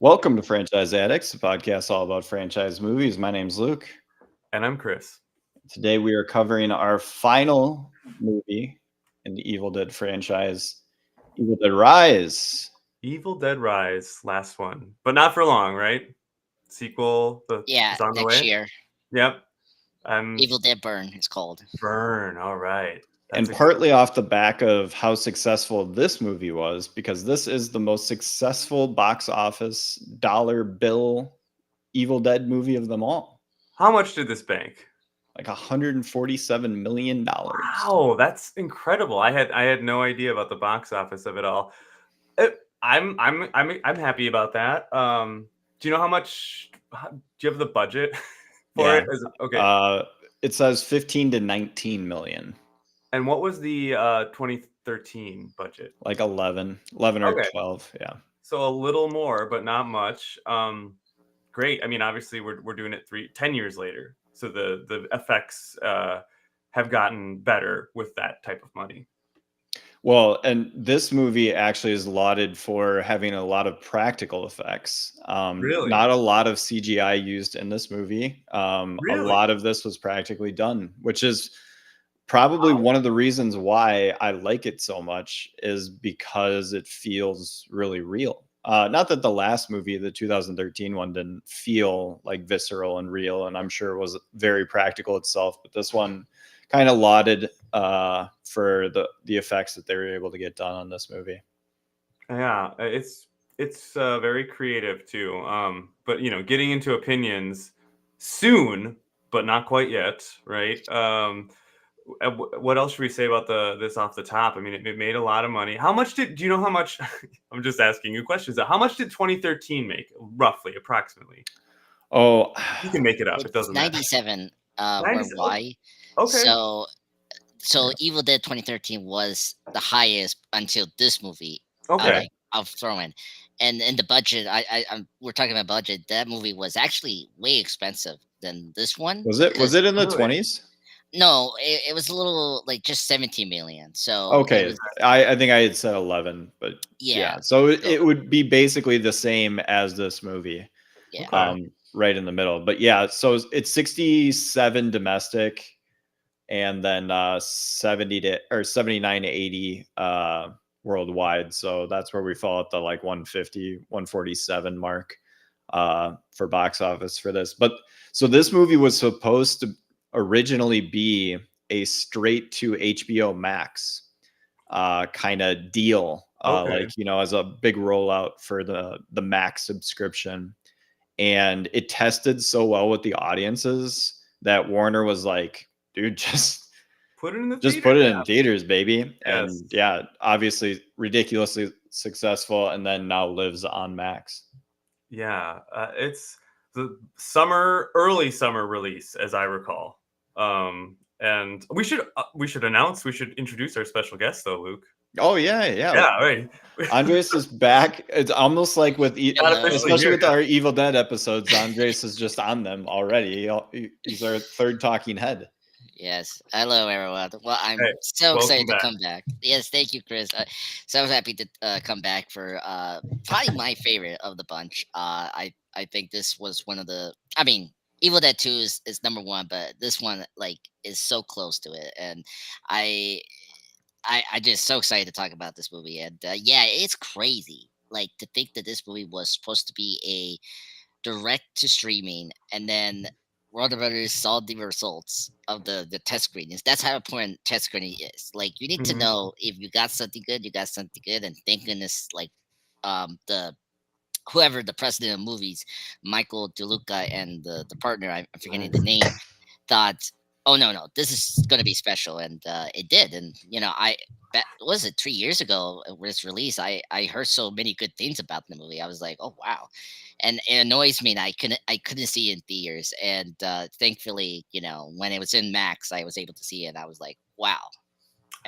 Welcome to Franchise Addicts, a podcast all about franchise movies. My name's Luke. And I'm Chris. Today we are covering our final movie in the Evil Dead franchise, Evil Dead Rise. Evil Dead Rise, last one, but not for long, right? Sequel Yeah, is on the next way. year. Yep. Evil Dead Burn is called. Burn. All right. And partly off the back of how successful this movie was, because this is the most successful box office dollar bill Evil Dead movie of them all. How much did this bank? Like $147 million. Wow, that's incredible. I had no idea about the box office of it all. I'm happy about that. Do you know how much? Do you have the budget for it? Okay. It says 15 to 19 million. And what was the 2013 budget? Like 11 or 12. Yeah. So a little more, but not much. Great. I mean, obviously we're doing it 10 years later. So the effects have gotten better with that type of money. Well, and this movie actually is lauded for having a lot of practical effects. Really? Not a lot of CGI used in this movie. Really? A lot of this was practically done, which is probably one of the reasons why I like it so much, is because it feels really real. Not that the last movie, the 2013 one, didn't feel like visceral and real, and I'm sure it was very practical itself, but this one kind of lauded for the effects that they were able to get done on this movie. Yeah, it's very creative too. But getting into opinions soon, but not quite yet, right? What else should we say about this off the top? I mean, it made a lot of money. Do you know how much? I'm just asking you questions. How much did 2013 make, roughly, approximately? Oh, you can make it up. It doesn't 97 matter. worldwide. Okay. So Evil Dead 2013 was the highest until this movie. Okay. Of throwing, and the budget. We're talking about budget. That movie was actually way expensive than this one. Was it in the 20s? No, it was a little like just 17 million. So okay, I think I had said 11, but yeah. So it would be basically the same as this movie. Yeah. Right in the middle. But yeah, so it's 67 domestic, and then 79 to 80 worldwide. So that's where we fall at the like 150, 147 mark for box office for this. But so this movie was supposed to originally be a straight to HBO Max kind of deal, like, as a big rollout for the Max subscription. And it tested so well with the audiences that Warner was like, dude, just put it in theaters, baby. Yes. And yeah, obviously ridiculously successful, and then now lives on Max. Yeah, it's the early summer release, as I recall. And we should introduce our special guest, though, Luke. Oh yeah, right. Andres is back. It's almost like especially with our Evil Dead episodes, Andres is just on them already. He's our third talking head. Yes. Hello, everyone. Well, I'm so excited to come back. Yes, thank you, Chris. So happy to come back for probably my favorite of the bunch. I think this was one of the. I mean, Evil Dead 2 is number one, but this one is so close to it, and I just so excited to talk about this movie. And yeah, it's crazy. Like, to think that this movie was supposed to be a direct to streaming, and then Warner Brothers saw the results of the test screenings. That's how important test screening is. Like, you need to know if you got something good, you got something good. And thank goodness, whoever the president of movies, Michael DeLuca, and the partner, I'm forgetting the name, thought, oh no, this is going to be special, and it did. And was it 3 years ago when it's released? I heard so many good things about the movie. I was like, oh wow. And it annoys me that I couldn't see it in theaters, and thankfully, when it was in Max, I was able to see it. And I was like, wow.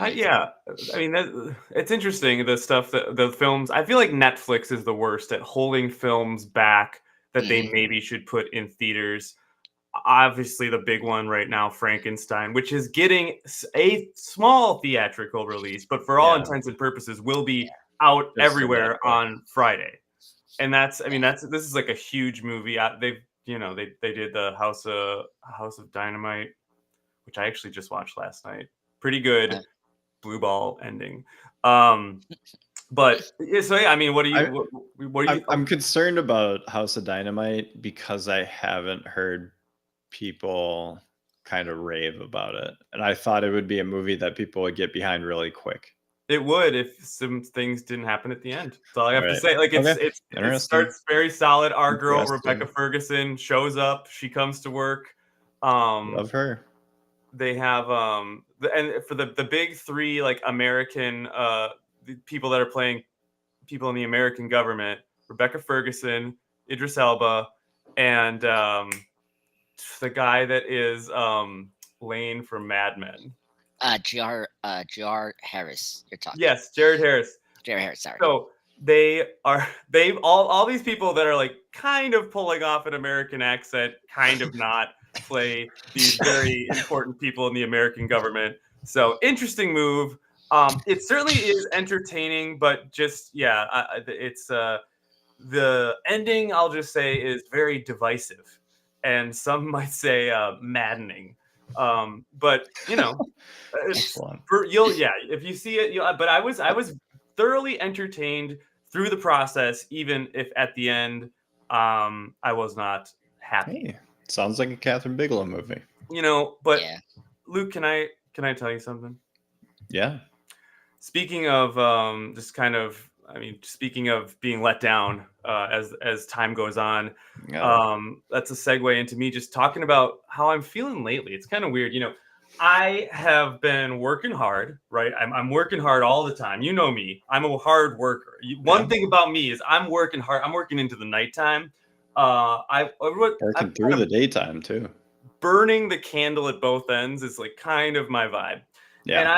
Yeah, I mean, it's interesting, the stuff that the films. I feel like Netflix is the worst at holding films back that they maybe should put in theaters. Obviously, the big one right now, Frankenstein, which is getting a small theatrical release, but for all intents and purposes, will be out everywhere on Friday. And that's, I mean, this is like a huge movie. They've, they did the House of Dynamite, which I actually just watched last night. Pretty good blue ball ending. But so yeah, I mean, what do you? I'm concerned about House of Dynamite because I haven't heard people kind of rave about it, and I thought it would be a movie that people would get behind really quick. It would if some things didn't happen at the end. That's all I have to say. Like it starts very solid. Our girl Rebecca Ferguson shows up. She comes to work. Love her. They have and for the big three, like American the people that are playing people in the American government: Rebecca Ferguson, Idris Elba, and the guy that is Lane from Mad Men. Jar Harris. You're talking. Yes, Jared Harris. Jared Harris. Sorry. So they've all these people that are like kind of pulling off an American accent, kind of not, play these very important people in the American government. So interesting move. It certainly is entertaining, but just it's the ending. I'll just say is very divisive, and some might say maddening. But if you see it, but I was thoroughly entertained through the process, even if at the end I was not happy. Hey, sounds like a Catherine Bigelow movie. But Luke, can I tell you something? Yeah. Speaking of speaking of being let down as time goes on, that's a segue into me just talking about how I'm feeling lately. It's kind of weird. I have been working hard, right? I'm working hard all the time. You know me. I'm a hard worker. One thing about me is I'm working hard. I'm working into the nighttime. Working through the daytime too. Burning the candle at both ends is like kind of my vibe. Yeah. And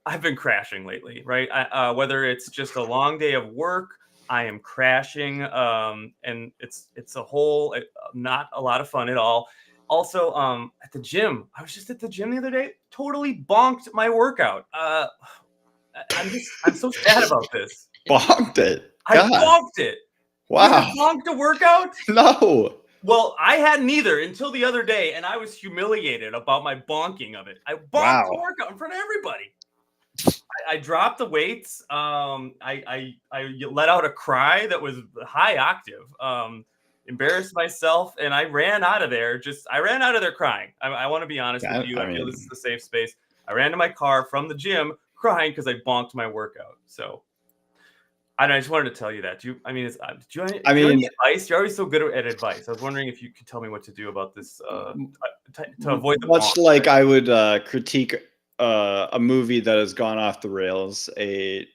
I've been crashing lately, right? Whether it's just a long day of work, I am crashing, and it's a whole not a lot of fun at all. Also, at the gym, I was just at the gym the other day, totally bonked my workout. I'm so sad about this. Bonked it. God. I bonked it. Wow. You bonked a workout? No. Well, I hadn't either until the other day, and I was humiliated about my bonking of it. I bonked the workout in front of everybody. I dropped the weights. I let out a cry that was high octave. Embarrassed myself, and I ran out of there. I ran out of there crying. I want to be honest with you. I feel this is a safe space. I ran to my car from the gym crying because I bonked my workout. So I just wanted to tell you that. Do you have any advice? You're always so good at advice. I was wondering if you could tell me what to do about this to avoid the much bonk, like I would critique a movie that has gone off the rails, a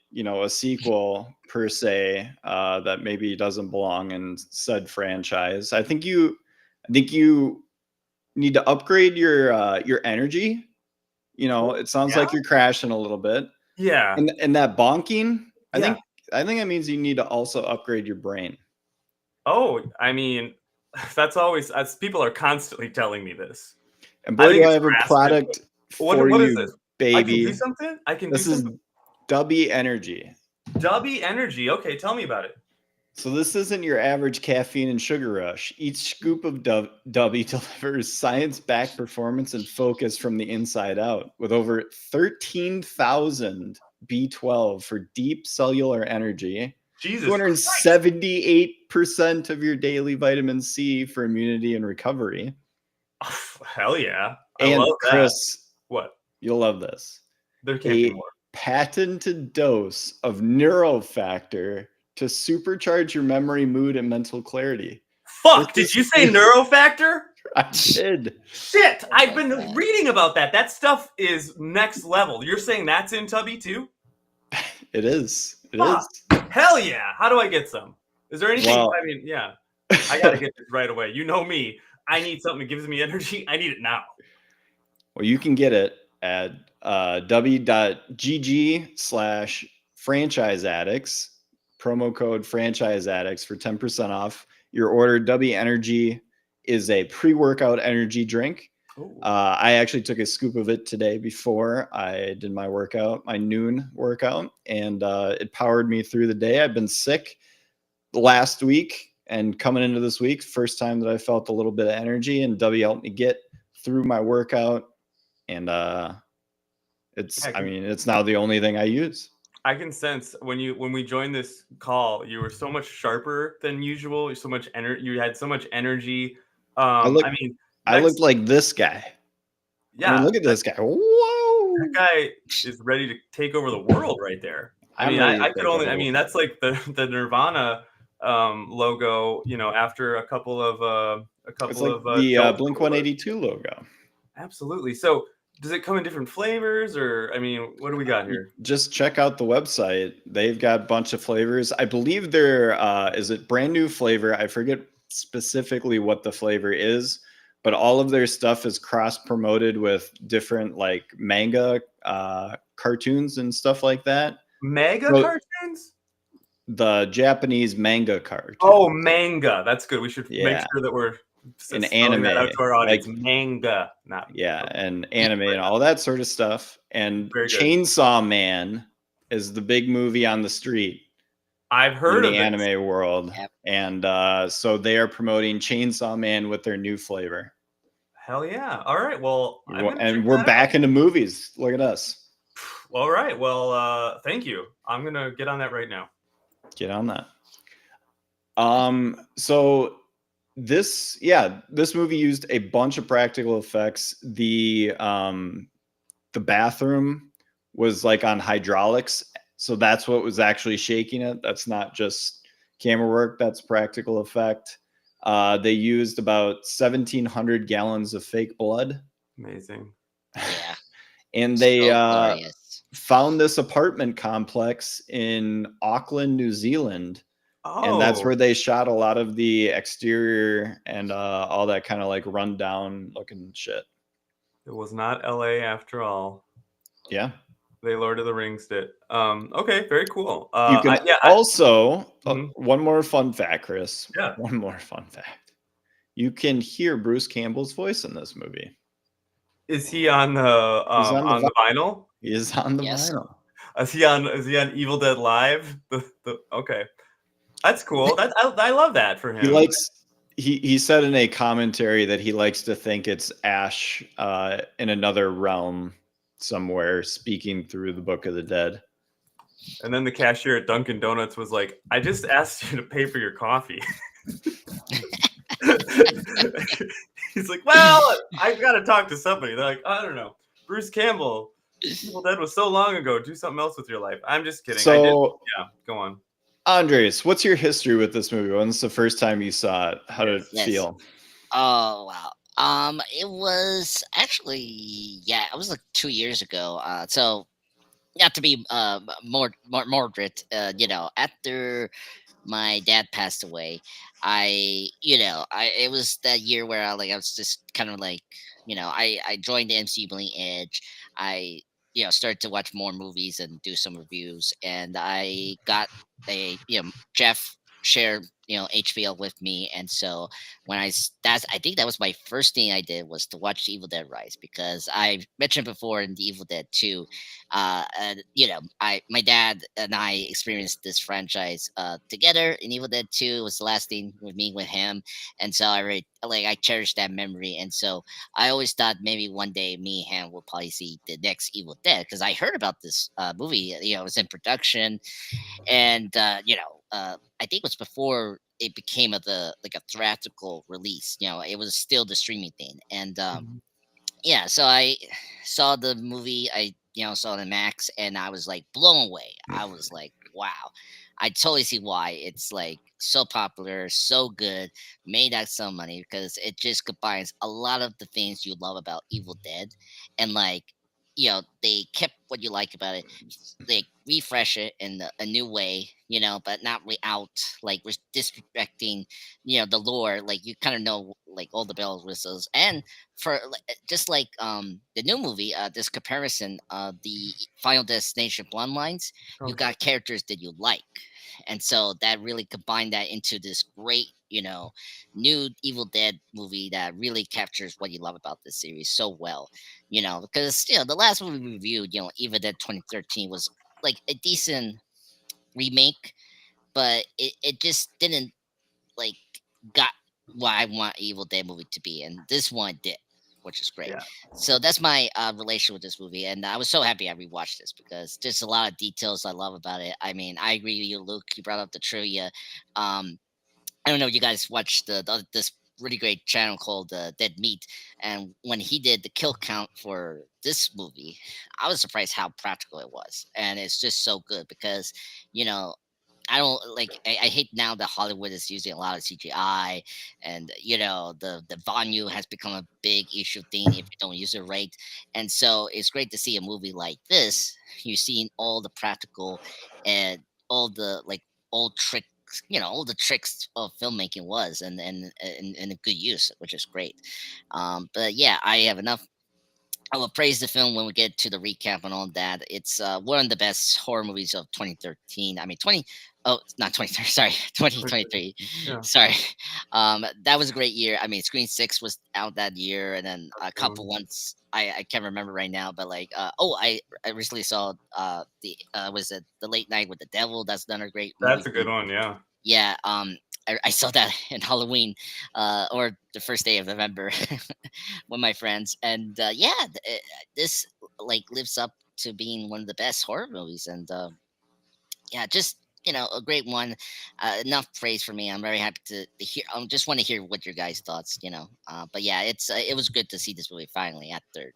sequel per se that maybe doesn't belong in said franchise. I think you need to upgrade your energy. It sounds like you're crashing a little bit. Yeah. And that bonking, I think that means you need to also upgrade your brain. Oh, I mean, that's always, as people are constantly telling me this. And boy, do I have a product for what you, is this? baby. I can do something? This is Dubby Energy. Dubby Energy. Okay, tell me about it. So this isn't your average caffeine and sugar rush. Each scoop of Dubby delivers science-backed performance and focus from the inside out, with over 13,000 B12 for deep cellular energy. Jesus, 278% of your daily vitamin C for immunity and recovery. Oh, hell yeah. I love Chris, that. What? You'll love this. There can't be more. Patented dose of neurofactor to supercharge your memory, mood, and mental clarity. Fuck, did you say neurofactor? I did. Shit, I've been reading about that. That stuff is next level. You're saying that's in Tubby too? It is. It is. Hell yeah. How do I get some? Is there anything? Well, I mean, yeah. I got to get this right away. You know me. I need something that gives me energy. I need it now. Well, you can get it at w.gg/franchise addicts. Promo code franchise addicts for 10% off your order. W Energy is a pre-workout energy drink. I actually took a scoop of it today before I did my workout, my noon workout, and it powered me through the day. I've been sick last week and coming into this week, first time that I felt a little bit of energy, and W helped me get through my workout. And it's, I mean, it's now the only thing I use. I can sense when we joined this call, you were so much sharper than usual. You're so much you had so much energy. I mean, I looked like this guy. Yeah, I mean, look at this guy. Whoa, that guy is ready to take over the world right there. I mean, I could only. I mean, that's like the Nirvana logo. You know, after a couple of it's like the Blink 182 logo. Absolutely. So, does it come in different flavors, or I mean, what do we got here? Just check out the website. They've got a bunch of flavors. I believe there is a brand new flavor. I forget specifically what the flavor is, but all of their stuff is cross promoted with different like manga cartoons and stuff like that. Cartoons? The Japanese manga cartoon. Oh, manga. That's good. We should make sure that we're an anime out to our audience. Like, manga, not and anime and all that sort of stuff. And Chainsaw Man is the big movie on the street. I've heard of the anime world. Yep. And so they are promoting Chainsaw Man with their new flavor. Hell yeah. All right. Well, and we're back into movies. Look at us. All right. Well, thank you. I'm going to get on that right now. Get on that. So this movie used a bunch of practical effects. The bathroom was like on hydraulics, so that's what was actually shaking it. That's not just camera work, that's practical effect. They used about 1,700 gallons of fake blood. Amazing. Yeah. And they found this apartment complex in Auckland, New Zealand. And that's where they shot a lot of the exterior and all that kind of like rundown looking shit. It was not LA after all. Yeah. They Lord of the Rings did. Okay, very cool. You can one more fun fact, Chris. Yeah. One more fun fact. You can hear Bruce Campbell's voice in this movie. Is he on the the vinyl? He is on the vinyl. Is he on Evil Dead Live? Okay. That's cool. I love that for him. He said in a commentary that he likes to think it's Ash in another realm somewhere speaking through the Book of the Dead. And then the cashier at Dunkin' Donuts was like, I just asked you to pay for your coffee. He's like, well, I've got to talk to somebody. They're like, I don't know. Bruce Campbell, Evil Dead was so long ago. Do something else with your life. I'm just kidding. So, go on. Andres, what's your history with this movie? When's the first time you saw it? How did it feel? Oh, wow. It was actually, it was like 2 years ago. So not to be moderate, after my dad passed away, it was that year where I was just kind of like, I joined the MCU Bleeding Edge. I started to watch more movies and do some reviews, and I got Jeff shared HBO with me, and so when I think that was my first thing I did was to watch Evil Dead Rise, because I mentioned before in the Evil Dead 2, my dad and I experienced this franchise together. In Evil Dead 2 was the last thing with me with him, and so I cherish that memory, and so I always thought maybe one day me and him will probably see the next Evil Dead, because I heard about this movie. It was in production, and I think it was before it became a theatrical release. It was still the streaming thing, and so I saw the movie. I saw the Max, and I was like blown away. I was like, wow. I totally see why it's like so popular, so good, made that some money, because it just combines a lot of the things you love about Evil Dead, and they kept what you like about it. They refresh it in a new way, but not without disrespecting, the lore. Like you kind of know, like all the bells whistles, and for just like the new movie, this comparison, the Final Destination Bloodlines, you got characters that you like, and so that really combined that into this great, new Evil Dead movie that really captures what you love about this series so well. Because the last movie we reviewed, Evil Dead 2013, was like a decent remake, but it just didn't like got what I want Evil Dead movie to be, and this one did, which is great. Yeah. So that's my relation with this movie, and I was so happy I rewatched this because there's a lot of details I love about it. I mean, I agree with you, Luke. You brought up the trivia. I don't know if you guys watched this really great channel called Dead Meat, and when he did the kill count for this movie, I was surprised how practical it was, and it's just so good because you know I don't like. I hate now that Hollywood is using a lot of CGI, and the volume has become a big issue thing if you don't use it right. And so it's great to see a movie like this. You're seeing all the practical and all the old tricks. All the tricks of filmmaking was, and a good use, which is great. But yeah, I have enough. I will praise the film when we get to the recap and all that. It's one of the best horror movies of 2013. I mean, 20. Oh, not 2013. Sorry, 2023. Yeah. Sorry. That was a great year. I mean, Screen 6 was out that year, and then a couple ones I can't remember right now. But I recently saw was it The Late Night with the Devil? That's another great movie. That's a good one. Yeah. Yeah. I saw that in Halloween, or the first day of November, with my friends, and this lives up to being one of the best horror movies, and yeah, just a great one. Enough praise for me. I'm very happy to hear. I just want to hear what your guys' thoughts. But yeah, it was good to see this movie finally after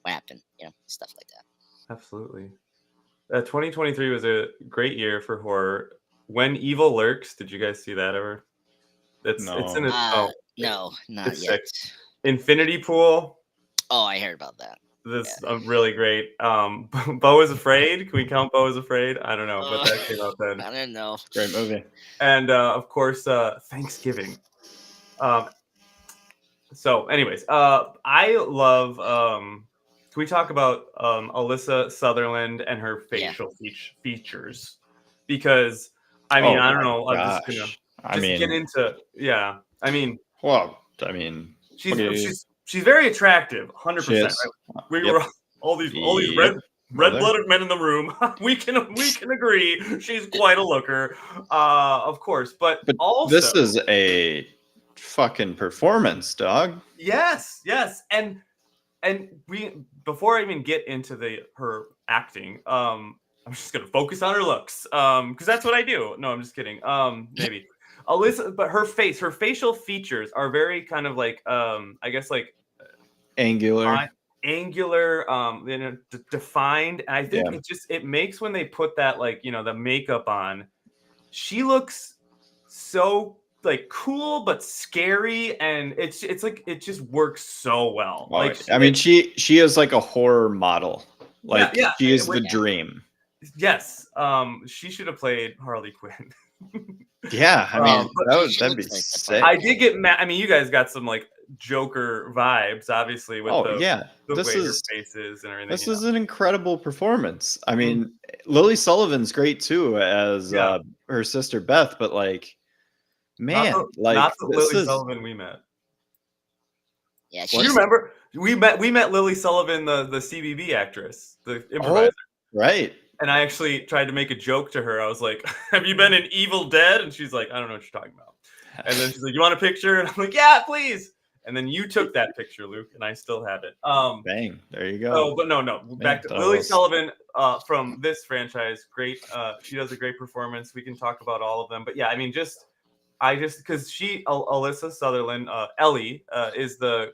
what happened. Stuff like that. Absolutely. 2023 was a great year for horror. When Evil Lurks, did you guys see that ever? It's in its no, not it's yet. sick. Infinity Pool. Oh, I heard about that. This really great. Beau is Afraid. Can we count Beau is Afraid? I don't know, but that came out then. I don't know. Great movie. And of course, Thanksgiving. So, anyways, I love. Can we talk about Alyssa Sutherland and her facial features? Because I mean, I don't know. I'm just gonna get into. Yeah, I mean. Well, I mean, she's very attractive, 100%. Right? We were all these red-blooded men in the room. we can agree she's quite a looker, of course. But also, this is a fucking performance, dog. Yes, and we before I even get into her acting, I'm just gonna focus on her looks, because that's what I do. No, I'm just kidding. Maybe. Alyssa, but her facial features are very kind of I guess angular, defined. And I think it makes when they put that the makeup on, she looks so cool but scary, and it's it just works so well. I mean, she is like a horror model. She is the dream. Yes, she should have played Harley Quinn. Yeah, I mean, that'd be sick. I did get mad. I mean, you guys got some Joker vibes, obviously, with the way her face is and everything. This is an incredible performance. I mean, Lily Sullivan's great too as her sister Beth, but man, not the Lily Sullivan we met. Yeah, do you remember we met Lily Sullivan, the CBB actress, the improviser, right? And I actually tried to make a joke to her. I was like, "Have you been in Evil Dead?" And she's like, "I don't know what you're talking about." And then she's like, "You want a picture?" And I'm like, "Yeah, please." And then you took that picture, Luke, and I still have it. Bang! There you go. Oh, but no. Back to Lily Sullivan from this franchise. Great. She does a great performance. We can talk about all of them. But yeah, I mean, because Alyssa Sutherland, Ellie, is the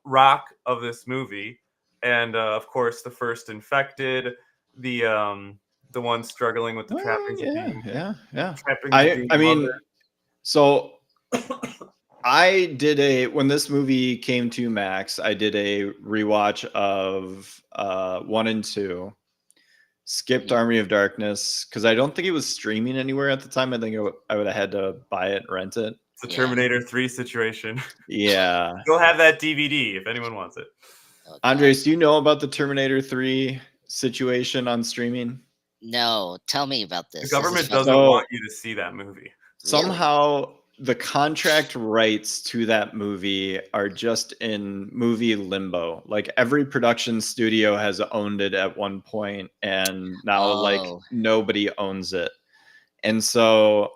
rock of this movie, and of course the first infected, the one struggling with the trappings. I mean, so I did when this movie came to Max, I did a rewatch of 1 and 2. Skipped Army of Darkness because I don't think it was streaming anywhere at the time. I think I would have had to buy it and rent it. It's a Terminator 3 situation. Yeah. You'll have that DVD if anyone wants it. Okay. Andres, do you know about the Terminator 3 situation on streaming? No, tell me about this. The government doesn't want you to see that movie. Somehow the contract rights to that movie are just in movie limbo. Every production studio has owned it at one point, and now nobody owns it. And so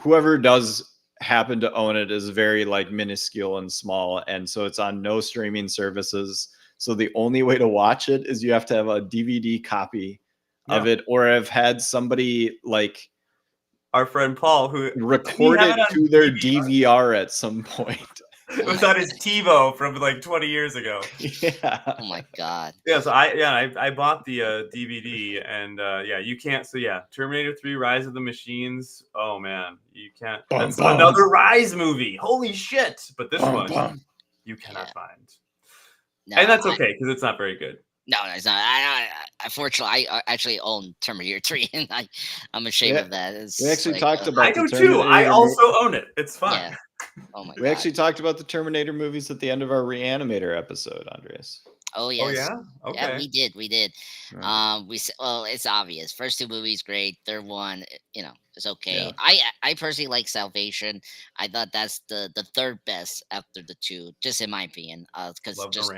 whoever does happen to own it is very like minuscule and small. And so it's on no streaming services. So the only way to watch it is you have to have a DVD copy of it, or have had somebody like our friend Paul who record it to their DVR at some point. It was on his TiVo from like 20 years ago. Yeah. Oh my god. Yeah, so I bought the DVD, and you can't. So yeah, Terminator 3: Rise of the Machines. Oh man, you can't. That's another Rise movie. Holy shit! But this one you cannot find, and that's okay because it's not very good. No, it's not. Unfortunately, I actually own Terminator 3, and I'm ashamed of that. We actually talked about. I do too. I also own it. It's fun. Yeah. Oh my god. We actually talked about the Terminator movies at the end of our Reanimator episode, Andreas. Oh yes. Oh yeah. Okay. Yeah, we did. Right. Well, it's obvious. First two movies great. Third one, it's okay. Yeah. I personally like Salvation. I thought that's the third best after the two, just in my opinion. Because just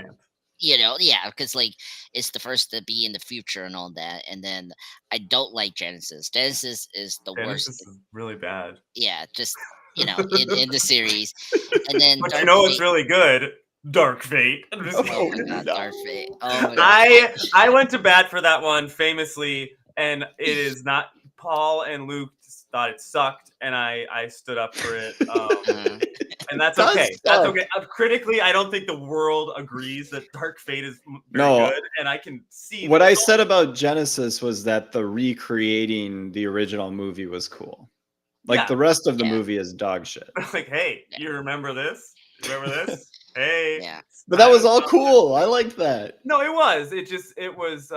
because like it's the first to be in the future and all that. And then I don't like Genesis. Genesis is the worst. This is really bad. Yeah, just in the series. And then but it's really good. Dark Fate. Oh my god, Dark Fate. Oh my god. I went to bat for that one famously, and it is not. Paul and Luke thought it sucked, and I stood up for it. And that's okay. That's okay. Critically, I don't think the world agrees that Dark Fate is very good, and I can see what I said about Genesis was that the recreating the original movie was cool. Like the rest of the movie is dog shit. Like, hey, you remember this? Remember this? Hey. Yeah. But that was all cool. I liked that. No, it was. It was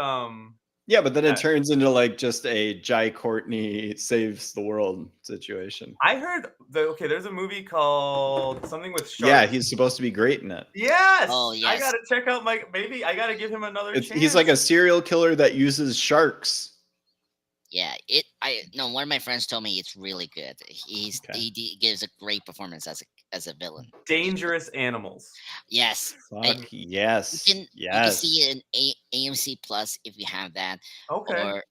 yeah, but then it turns into like just a Jai Courtney saves the world situation. I heard there's a movie called something with sharks. Yeah, he's supposed to be great in it. Yes. Oh yes. I gotta check out maybe I gotta give him another chance. He's like a serial killer that uses sharks. Yeah, one of my friends told me it's really good. He gives a great performance as a villain. Dangerous Animals. Yes. Fuck yes. You can see it in AMC Plus if you have that. Okay.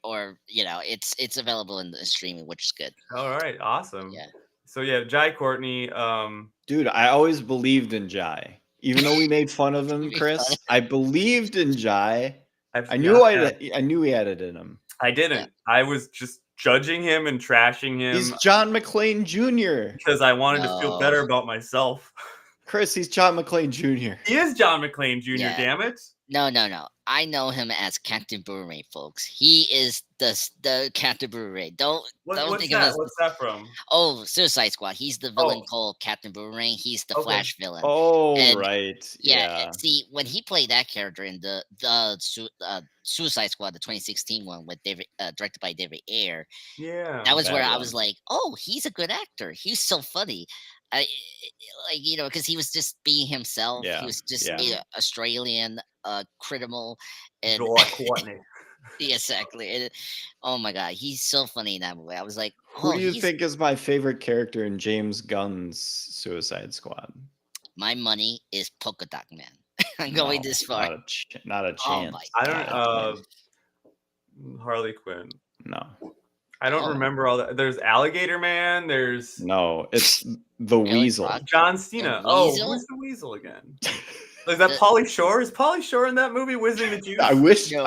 Or it's available in the streaming, which is good. All right, awesome. Yeah. So yeah, Jai Courtney. Dude, I always believed in Jai. Even though we made fun of him, Chris, I believed in Jai. I knew he had it in him. I didn't. Yeah. I was just judging him and trashing him. He's John McClane Jr. Because I wanted to feel better about myself. Chris, he's John McClane Jr. He is John McClane Jr., damn it. No. I know him as Captain Boomerang, folks. He is the Captain Boomerang. Don't think of What's that from? Oh, Suicide Squad. He's the villain called Captain Boomerang. He's the Flash villain. Oh, right. Yeah. See, when he played that character in the Suicide Squad, the 2016 one with directed by David Ayer. Yeah. That was where I was like, oh, he's a good actor. He's so funny. Because he was just being himself. Yeah. He was just Australian, criminal, and exactly. And, oh my god, he's so funny in that movie. I was like, who do you think is my favorite character in James Gunn's Suicide Squad? My money is Polka Dot Man. I'm going this far. Not a chance. Oh my god. Harley Quinn. No. I don't remember all that. There's Alligator Man. There's it's the Weasel. John Cena. Who's the Weasel again? Is that Pauly Shore? Is Pauly Shore in that movie, Wizarding the Juice? I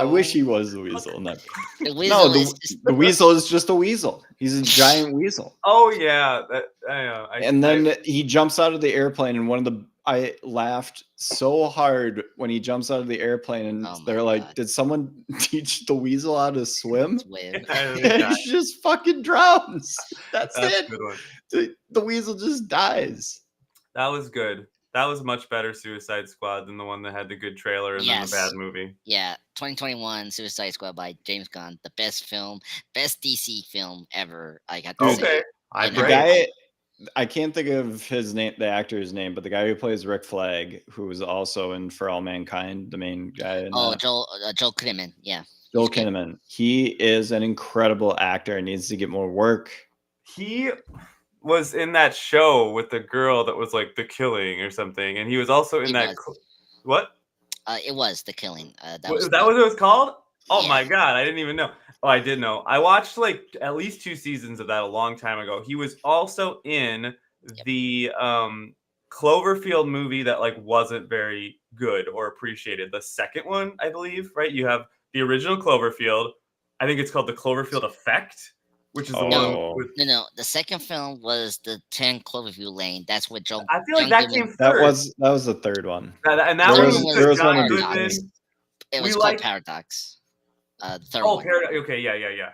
wish he was the Weasel in that. The Weasel is just a weasel. He's a giant weasel. Oh yeah, then he jumps out of the airplane, and I laughed so hard when he jumps out of the airplane, and they're like, "Did someone teach the weasel how to swim?" And he just fucking drowns. That's it. A good one. The weasel just dies. That was good. That was much better Suicide Squad than the one that had the good trailer and then the bad movie. Yeah, 2021 Suicide Squad by James Gunn, the best DC film ever. I got to say. I can't think of his name, the actor's name, but the guy who plays Rick Flag, who was also in For All Mankind, the main guy. Joel Kinnaman. Yeah. Joel Kinnaman. He is an incredible actor and needs to get more work. He was in that show with the girl that was like The Killing or something, and he was also in what? It was The Killing. That what it was called? Oh my God, I didn't even know. Oh, I did know. I watched like at least 2 seasons of that a long time ago. He was also in the Cloverfield movie that like wasn't very good or appreciated. The second one, I believe, right? You have the original Cloverfield. I think it's called the Cloverfield Effect, which is the one with. No. The second film was the 10 Cloverfield Lane. That's what I feel like John that Goodman. came first. That was the third one. And that Third one one was was the John Paradox. Goodman. It was called Paradox. The third one. Paradox. Okay, yeah.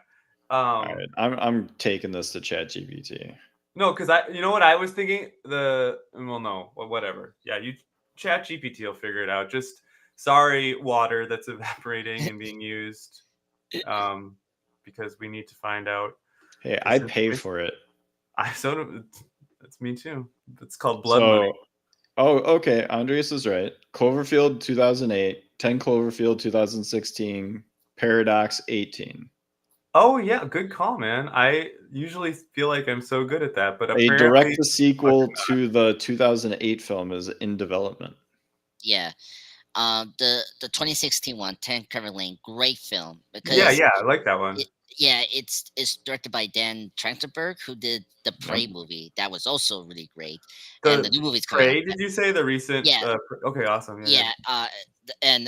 All right, I'm taking this to ChatGPT. No, because you know what I was thinking. Whatever. Yeah, you ChatGPT will figure it out. Just sorry, water that's evaporating and being used, because we need to find out. Hey, I pay for it. That's me too. It's called blood money. Oh, okay. Andreas is right. Cloverfield 2008, 10 Cloverfield 2016, Paradox 18. Oh yeah, good call, man. I usually feel like I'm so good at that, but a direct sequel to the 2008 film is in development. Yeah, the 2016 one, 10 Cover Lane, great film. Because yeah, I like that one. It's directed by Dan Trachtenberg, who did the Prey movie. That was also really great. And the new movie's coming Prey, out. Did you say the recent? Yeah. Okay, awesome. Yeah. And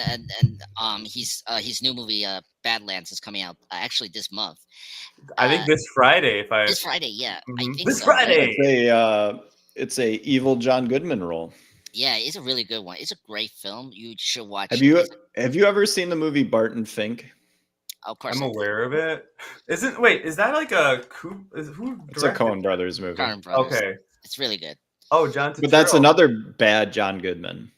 his new movie Badlands is coming out actually this month. I think this Friday. This Friday, yeah. I think this Friday. It's a evil John Goodman role. Yeah, it's a really good one. It's a great film. You should watch. Have you ever seen the movie Barton Fink? Of course, I'm aware of it. Is that like a It's a Coen Brothers movie. Coen Brothers. Okay, it's really good. Oh, John Turturro. But that's another bad John Goodman.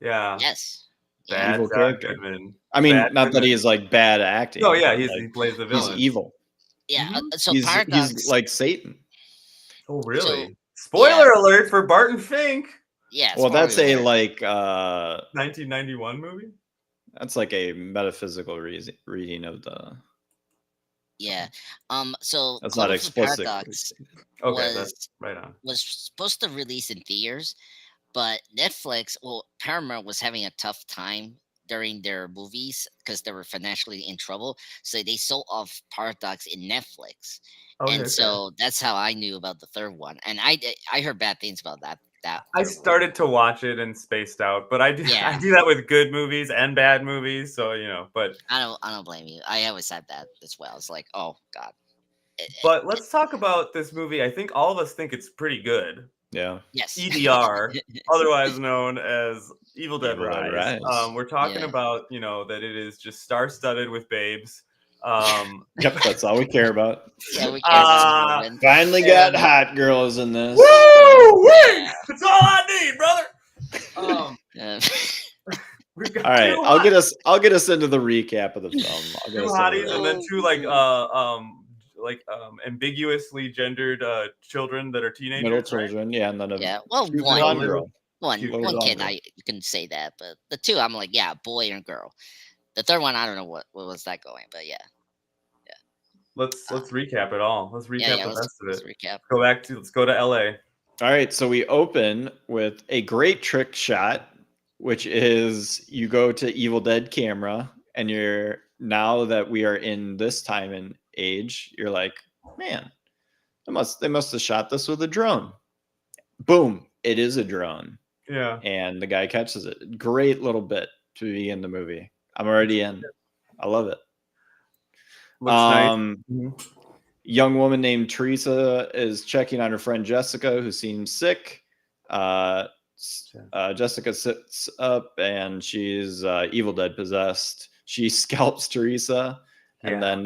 Yeah. Yes. Bad evil John character. Goodman. I mean, not that he's like bad acting. No, yeah, he plays the villain. He's evil. Yeah. So he's like Satan. Oh, really? Spoiler alert for Barton Fink. Yeah. Well, that's a 1991 movie. That's like a metaphysical reading of the. Yeah. So that's not explicit. Paradox that's right on. Was supposed to release in theaters, but Netflix, Paramount was having a tough time during their movies because they were financially in trouble. So they sold off Paradox in Netflix. So that's how I knew about the third one. And I heard bad things about that. I started to watch it and spaced out, but I do that with good movies and bad movies. So but I don't blame you. I always said that as well. It's like, oh God. But let's talk about this movie. I think all of us think it's pretty good. Yeah. Yes. EDR, otherwise known as Evil Dead Rise. We're talking about that it is just star-studded with babes. Yep, that's all we care about. Yeah, we care about finally got hot girls in this. Woo! Yeah. That's all I need, brother. All right, I'll get us into the recap of the film. Two hotties and then two ambiguously gendered children that are teenagers. Middle children, yeah, and then one girl. One kid, you can say that, but the two, I'm like, yeah, boy and girl. The third one, I don't know what was that going, but yeah. Let's recap it all. Let's recap the rest of it. Let's recap. Let's go to LA. All right, so we open with a great trick shot, which is you go to Evil Dead camera, and now that we are in this time and age, you're like, man, they must have shot this with a drone. Boom, it is a drone. Yeah. And the guy catches it. Great little bit to be in the movie. I'm already in. I love it. Looks nice. Young woman named Teresa is checking on her friend Jessica, who seems sick. Jessica sits up and she's Evil Dead possessed. She scalps Teresa and then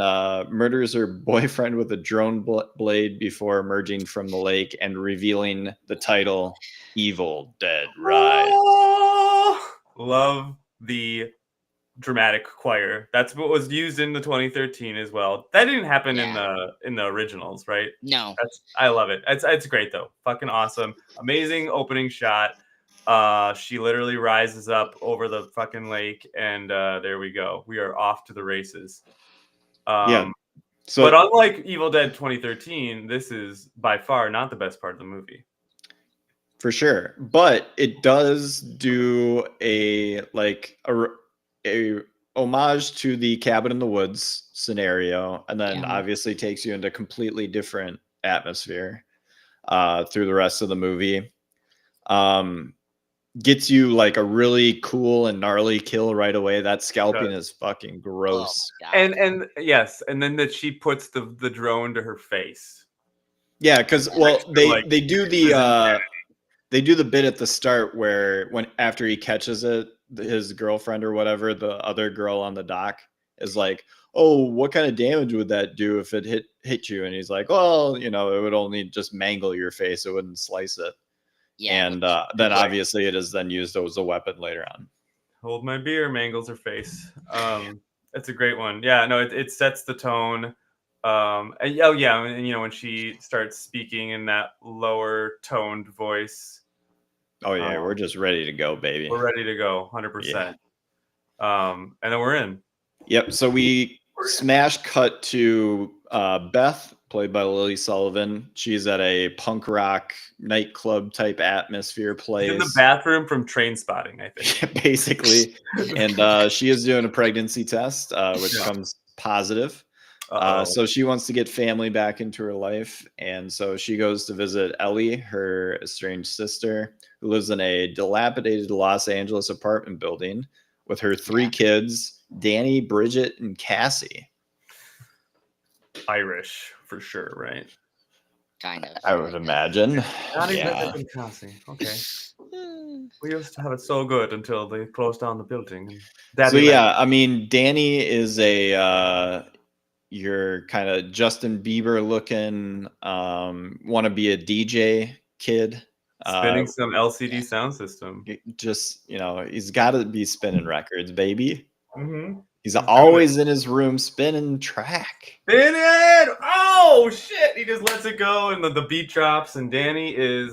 murders her boyfriend with a drone blade before emerging from the lake and revealing the title Evil Dead Rise. Oh, love the dramatic choir. That's what was used in the 2013 as well. That didn't happen in the originals, right? No. I love it. It's great though. Fucking awesome. Amazing opening shot. She literally rises up over the fucking lake and there we go. We are off to the races. But unlike Evil Dead 2013, this is by far not the best part of the movie. For sure. But it does do a homage to the cabin in the woods scenario, and then Yeah. obviously takes you into completely different atmosphere through the rest of the movie. Um, gets you like a really cool and gnarly kill right away. That scalping is fucking Oh gross. my god. And yes, and then that she puts the drone to her face. Yeah, because Yeah. well, Like, they do they do the bit at the start where when after he catches it, his girlfriend or whatever, the other girl on the dock is like, "Oh, what kind of damage would that do if it hit you?" And he's like, "Well, you know, it would only just mangle your face. It wouldn't slice it." Yeah. And Which, then Like, obviously it is then used as a weapon later on. hold my beer, mangles her face. It's a great one. Yeah, no, it sets the tone. And, oh yeah, and when she starts speaking in that lower toned voice, Oh yeah, we're um, just ready to go, baby. we're ready to go, Yeah. 100%. And then we're in. Yep. So we smash cut to Beth, played by Lily Sullivan. She's at a punk rock nightclub type atmosphere She's in the place, bathroom from Train Spotting, I think. basically. And she is doing a pregnancy test, which Yeah. comes positive. Uh-oh. So she wants to get family back into her life. And so she goes to visit Ellie, her estranged sister, who lives in a dilapidated Los Angeles apartment building with her three Yeah. kids, Danny, Bridget, and Cassie. Irish for sure, right? kind of. I would imagine. Not even Yeah. Bridget and Cassie. Okay. We used to have it so good until they closed down the building. And So Daddy left. yeah, I mean, Danny is a your kind of Justin Bieber looking, want to be a DJ kid. Spinning some LCD Yeah. sound system. Just, he's got to be spinning records, baby. Mm-hmm. He's always in his room spinning track. Spin it! Oh shit! He just lets it go, and the beat drops, and Danny is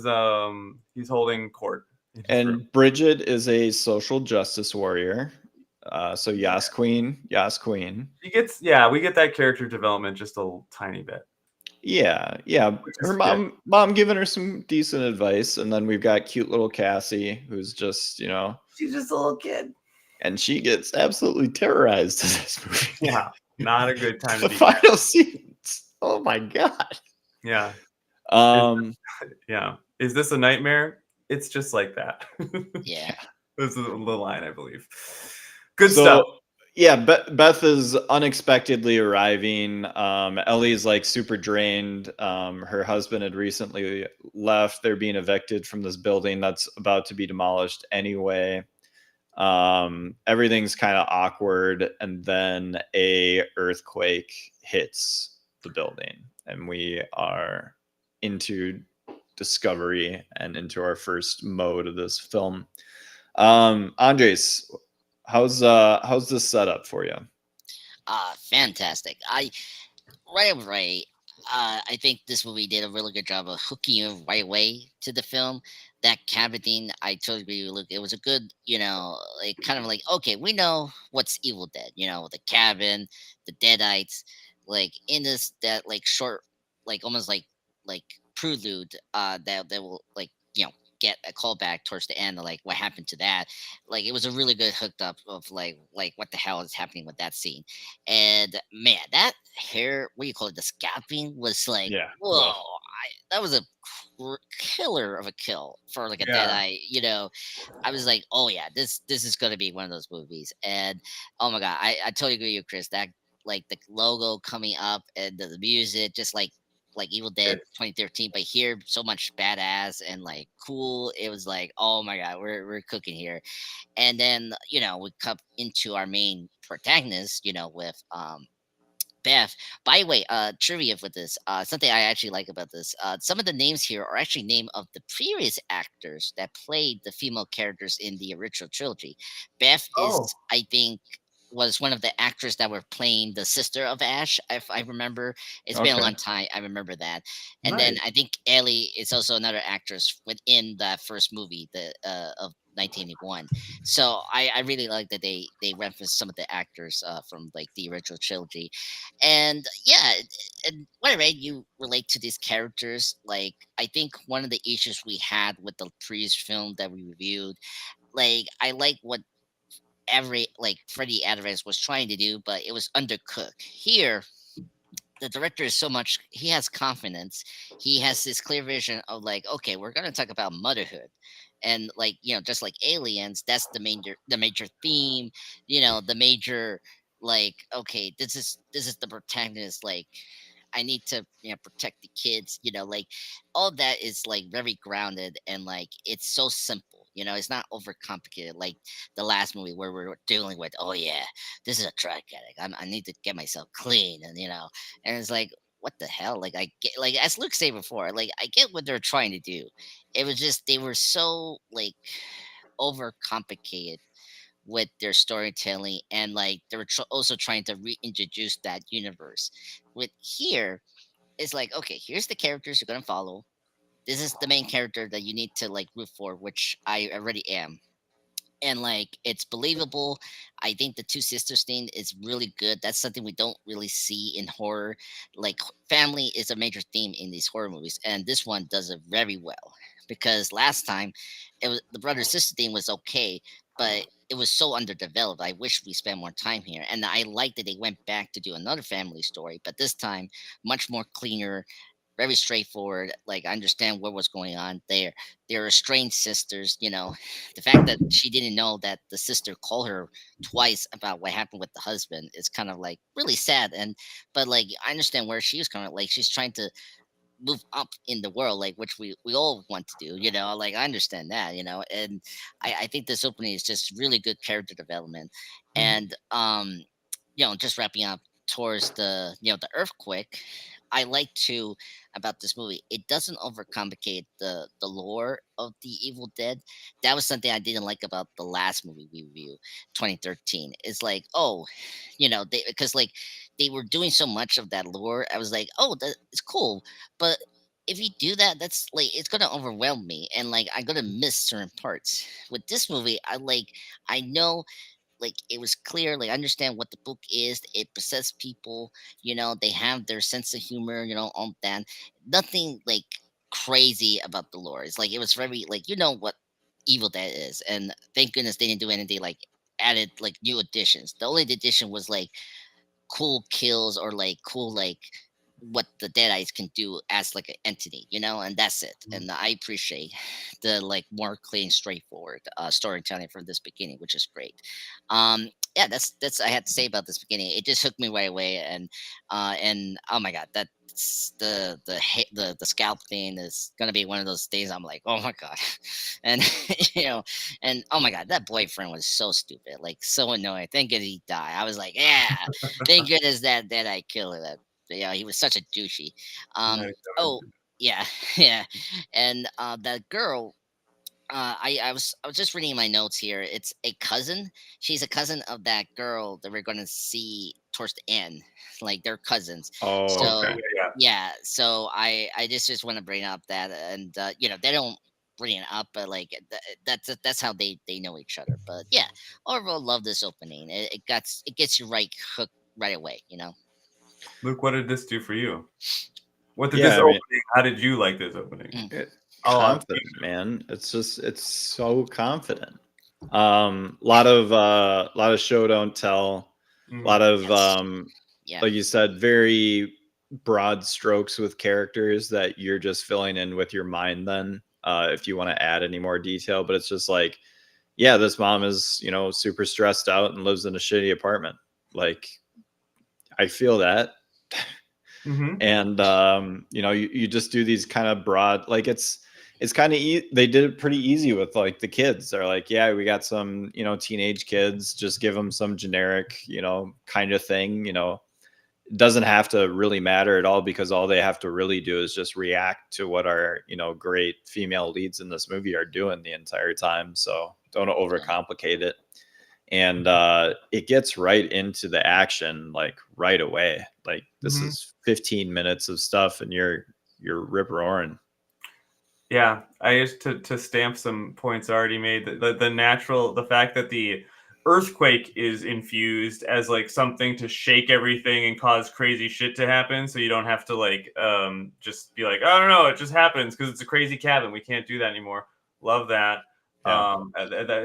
he's holding court in his room. And Bridget is a social justice warrior. So Yas Queen. We get that character development just a tiny bit. Yeah. Which is Her good. mom giving her some decent advice, and then we've got cute little Cassie, who's just, She's just a little kid. and she gets absolutely terrorized in this movie. Yeah, not a good time The to be. final scenes. Oh my god. Yeah, Yeah. Is this a nightmare? It's just like that. Yeah. This is the line, I believe. Good So stuff. yeah, Beth is unexpectedly arriving. Ellie's like super drained. Her husband had recently left. They're being evicted from this building that's about to be demolished anyway. Everything's kind of awkward, and then a earthquake hits the building, and we are into discovery and into our first mode of this film. Andres, how's this set up for you? Fantastic. Right away, I think this movie did a really good job of hooking you right away to the film. That cabin thing, I totally agree with Luke. It was a good, like kind of like, okay, we know what's Evil Dead, the cabin, the Deadites, like in this that like short, like almost like prelude, that will like get a callback towards the end of like what happened to that. Like it was a really good hooked up of like what the hell is happening with that scene. And man, that hair, what do you call it, the scalping was like, Yeah. whoa, that was a killer of a kill for like a dead Yeah. eye. I was like, oh yeah, this is gonna be one of those movies. And oh my god, I totally agree with you, Chris. That like the logo coming up and the music, just like Evil Dead Good. 2013, but here so much badass and like cool. It was like, oh my god, we're cooking here. And then we come into our main protagonist, with Beth. By the way, trivia with this, something I actually like about this, some of the names here are actually name of the previous actors that played the female characters in the original trilogy. Beth Oh, is, I think, was one of the actors that were playing the sister of Ash, if I remember. It's been a Okay. long time. I remember that. And then nice. I think Ellie is also another actress within that first movie, the of 1981. So I really like that they referenced some of the actors from like the original trilogy. And yeah, and whatever you relate to these characters, like I think one of the issues we had with the previous film that we reviewed, like I like what Freddy Alvarez was trying to do, but it was undercooked. Here, the director is so much, he has confidence, he has this clear vision of like, okay, we're going to talk about motherhood, and like, just like Aliens, that's the major theme, the major, like, okay, this is the protagonist, like, I need to, protect the kids, like, all that is like very grounded, and like it's so simple, it's not overcomplicated like the last movie where we're dealing with, oh yeah, this is a drug addict, I need to get myself clean, and and it's like, what the hell, like, I get, like, as Luke said before, like, I get what they're trying to do. It was just they were so like overcomplicated with their storytelling, and like they were also trying to reintroduce that universe. With here, it's like, okay, here's the characters you're gonna follow. This is the main character that you need to like root for, which I already am, and like it's believable. I think the two sisters thing is really good. That's something we don't really see in horror. Like, family is a major theme in these horror movies, and this one does it very well. Because last time, it was the brother sister thing was okay, but it was so underdeveloped. I wish we spent more time here, and I like that they went back to do another family story, but this time much more cleaner, very straightforward. Like, I understand what was going on there. They're estranged sisters. The fact that she didn't know that the sister called her twice about what happened with the husband is kind of like really sad. But like, I understand where she was coming. Like, she's trying to move up in the world, like, which we all want to do. Like, I understand that. And I think this opening is just really good character development, and just wrapping up towards the earthquake. I like too about this movie. It doesn't overcomplicate the lore of the Evil Dead. That was something I didn't like about the last movie we reviewed, 2013. It's like, oh, they, because like they were doing so much of that lore. I was like, oh, that it's cool, but if you do that, that's like, it's gonna overwhelm me, and like I'm gonna miss certain parts. With this movie, I know, like, it was clear, like, I understand what the book is. It possessed people, they have their sense of humor, all that. Nothing like crazy about the lore. It's like, it was very like, what Evil Dead is, and thank goodness they didn't do anything like added like new additions. The only addition was like cool kills, or like cool, like, what the Deadites can do as like an entity, and that's it. And I appreciate the like more clean, straightforward storytelling from this beginning, which is great. Yeah, that's I had to say about this beginning. It just hooked me right away, and oh my god, that's the scalp thing is gonna be one of those things. I'm like, oh my god, and and oh my god, that boyfriend was so stupid, like so annoying. Thank goodness he died. I was like, yeah, thank goodness that I killed him. Yeah, he was such a douchey. Oh yeah, yeah, and that girl. I was just reading my notes here. It's a cousin. She's a cousin of that girl that we're gonna see towards the end. Like, they're cousins. Oh, So okay. yeah. So I just want to bring up that, and they don't bring it up, but like that's how they know each other. But yeah, overall, love this opening. It gets you right hooked right away. Luke, what did this do for you? What did Yeah, this I mean, opening? How did you like this opening? confident, man. It's so confident. Lot of show don't tell. A lot of Yeah. like you said, very broad strokes with characters that you're just filling in with your mind then, if you want to add any more detail. But it's just like, yeah, this mom is, super stressed out and lives in a shitty apartment. Like, I feel that. And you just do these kind of broad, like, it's kind of they did it pretty easy with like the kids. They're like, yeah, we got some teenage kids, just give them some generic kind of thing. It doesn't have to really matter at all, because all they have to really do is just react to what our great female leads in this movie are doing the entire time. So don't overcomplicate it. And it gets right into the action, like, right away. Like, this is 15 minutes of stuff and you're rip roaring. Yeah, I just to stamp some points already made. The fact that the earthquake is infused as like something to shake everything and cause crazy shit to happen, so you don't have to like just be like, I don't know, it just happens because it's a crazy cabin. We can't do that anymore. Love that. Yeah.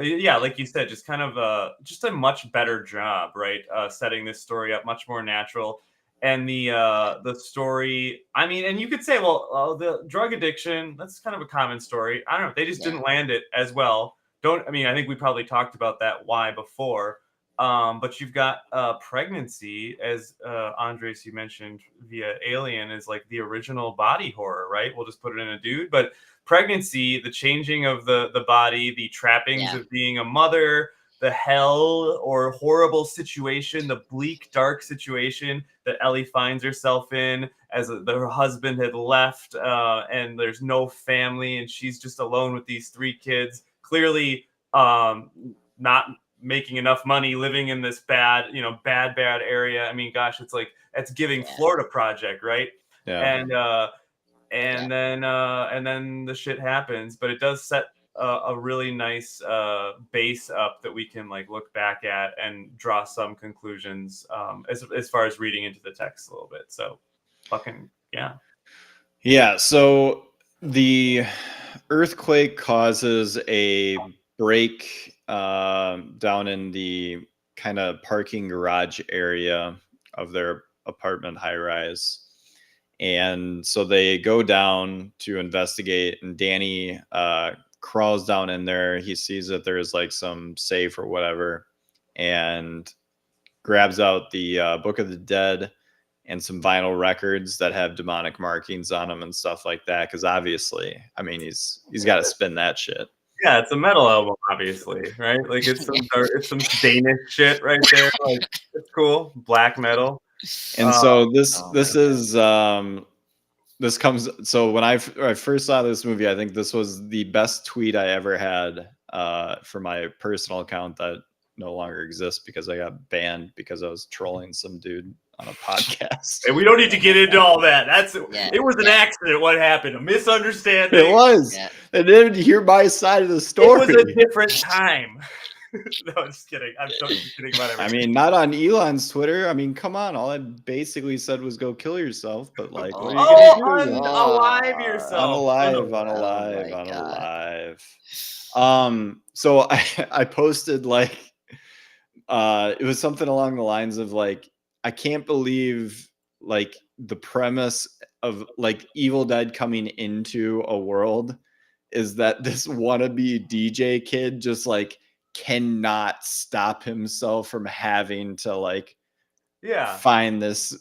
Yeah, like you said, just kind of just a much better job, right? Setting this story up much more natural. And the story, I mean, and you could say, well, the drug addiction, that's kind of a common story. I don't know, they just Yeah. didn't land it as well. I mean, I think we probably talked about that why before. But you've got pregnancy, as Andres, you mentioned via Alien, is like the original body horror, right? We'll just put it in a dude. But pregnancy, the changing of the body, the trappings Yeah. of being a mother, the hell or horrible situation, the bleak, dark situation that Ellie finds herself in as her husband had left, and there's no family, and she's just alone with these 3 kids. Clearly, not making enough money, living in this bad area. I mean, gosh, it's giving Yeah. Florida Project, right? Yeah. And then the shit happens, but it does set a really nice base up that we can like look back at and draw some conclusions as far as reading into the text a little bit. So fucking yeah. So the earthquake causes a break down in the kind of parking garage area of their apartment high rise. And so they go down to investigate, and Danny crawls down in there. He sees that there's like some safe or whatever, and grabs out the Book of the Dead and some vinyl records that have demonic markings on them and stuff like that. Because obviously, I mean, he's got to spin that shit. Yeah, it's a metal album, obviously, right? Like it's some Danish shit right there. Like it's cool, black metal. And so this comes. So when I first saw this movie, I think this was the best tweet I ever had for my personal account that no longer exists because I got banned because I was trolling some dude on a podcast. And we don't need to get into all that. It was an accident. What happened? A misunderstanding. It was. Yeah. I didn't hear my side of the story. It was a different time. No, I'm just kidding. I'm totally kidding about everything. I mean, not on Elon's Twitter. I mean, come on. All I basically said was go kill yourself. But like, what are you gonna do? Unalive yourself. Unalive. So I posted like, it was something along the lines of like, I can't believe like the premise of like Evil Dead coming into a world is that this wannabe DJ kid just like cannot stop himself from having to like find this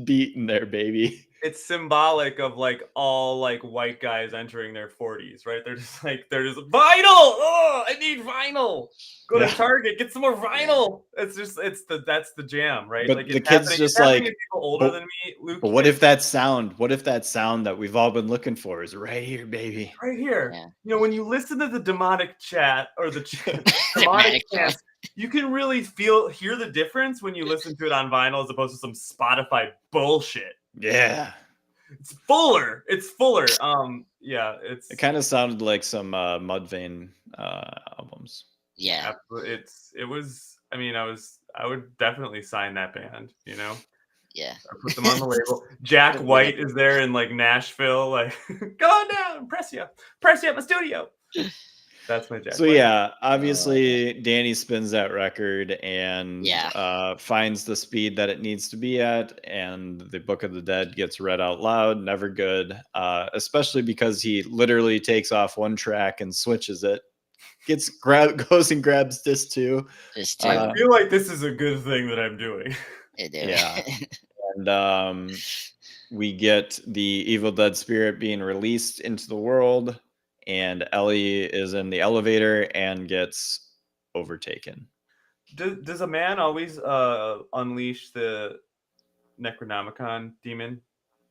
beat in there, baby. It's symbolic of like all like white guys entering their 40s, right? They're just vinyl. Oh, I need vinyl. Go to Target, get some more vinyl. That's the jam, right? But like the kid's just like people older than me, Luke. But what if that sound that we've all been looking for is right here, baby? Right here. Yeah. You know, when you listen to the demonic chat or the demonic chant, you can really hear the difference when you listen to it on vinyl as opposed to some Spotify bullshit. Yeah. It's fuller. Yeah, it kind of sounded like some Mudvayne albums. Yeah. It was, I mean, I would definitely sign that band, you know? Yeah. I put them on the label. Jack White is there in like Nashville, like going down, press you up my studio. That's my Jack. So White. Yeah, obviously Danny spins that record and finds the speed that it needs to be at, and the Book of the Dead gets read out loud. Never good, especially because he literally takes off one track and switches it. Goes and grabs this too. I feel like this is a good thing that I'm doing. Yeah, and we get the Evil Dead spirit being released into the world. And Ellie is in the elevator and gets overtaken. Does a man always unleash the Necronomicon demon?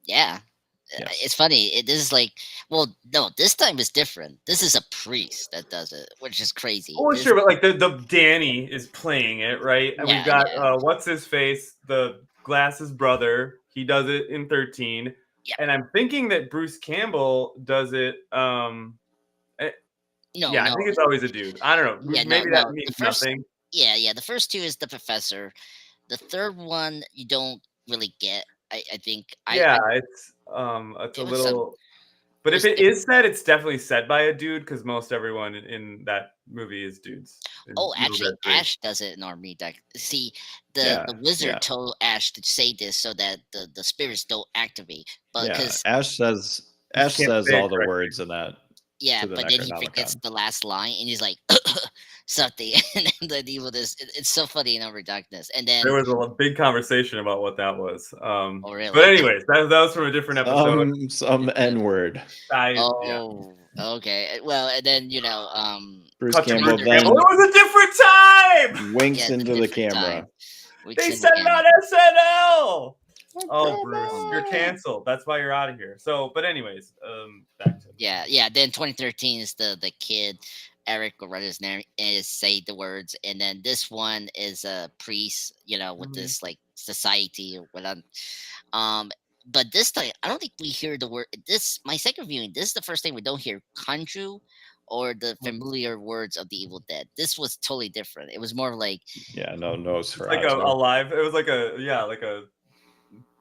Yeah. Yes. It's funny. This is like, well, no, this time is different. This is a priest that does it, which is crazy. Oh, sure, but like the Danny is playing it, right? And we've got what's his face, the Glasses brother. He does it in 13. Yeah. And I'm thinking that Bruce Campbell does it. I think it's always a dude. I don't know. Maybe that means nothing. Yeah. The first two is the professor. The third one you don't really get. I think. It's a little. But if it is said, it's definitely said by a dude because most everyone in that movie is dudes. Oh, actually, Ash does it in our meet. See, the wizard told Ash to say this so that the spirits don't activate. But because Ash says all the words in that. Yeah, but then he forgets the last line, and he's like something, and then the evil is. It's so funny in Over Darkness. And then there was a big conversation about what that was. Oh, really? But anyways, that was from a different episode. Some N word. Okay. Well, and then Bruce Campbell then it was a different time. Winks into the camera. They said it on SNL. Oh, Bruce, you're canceled. That's why you're out of here. So, but anyways, back to Then 2013 is the kid, Eric, or what his name is, say the words, and then this one is a priest, with this like society or whatever. But this time I don't think we hear the word. This my second viewing. This is the first thing we don't hear Conju or the familiar words of the Evil Dead. This was totally different. It was more like no nose for like a live. It was like a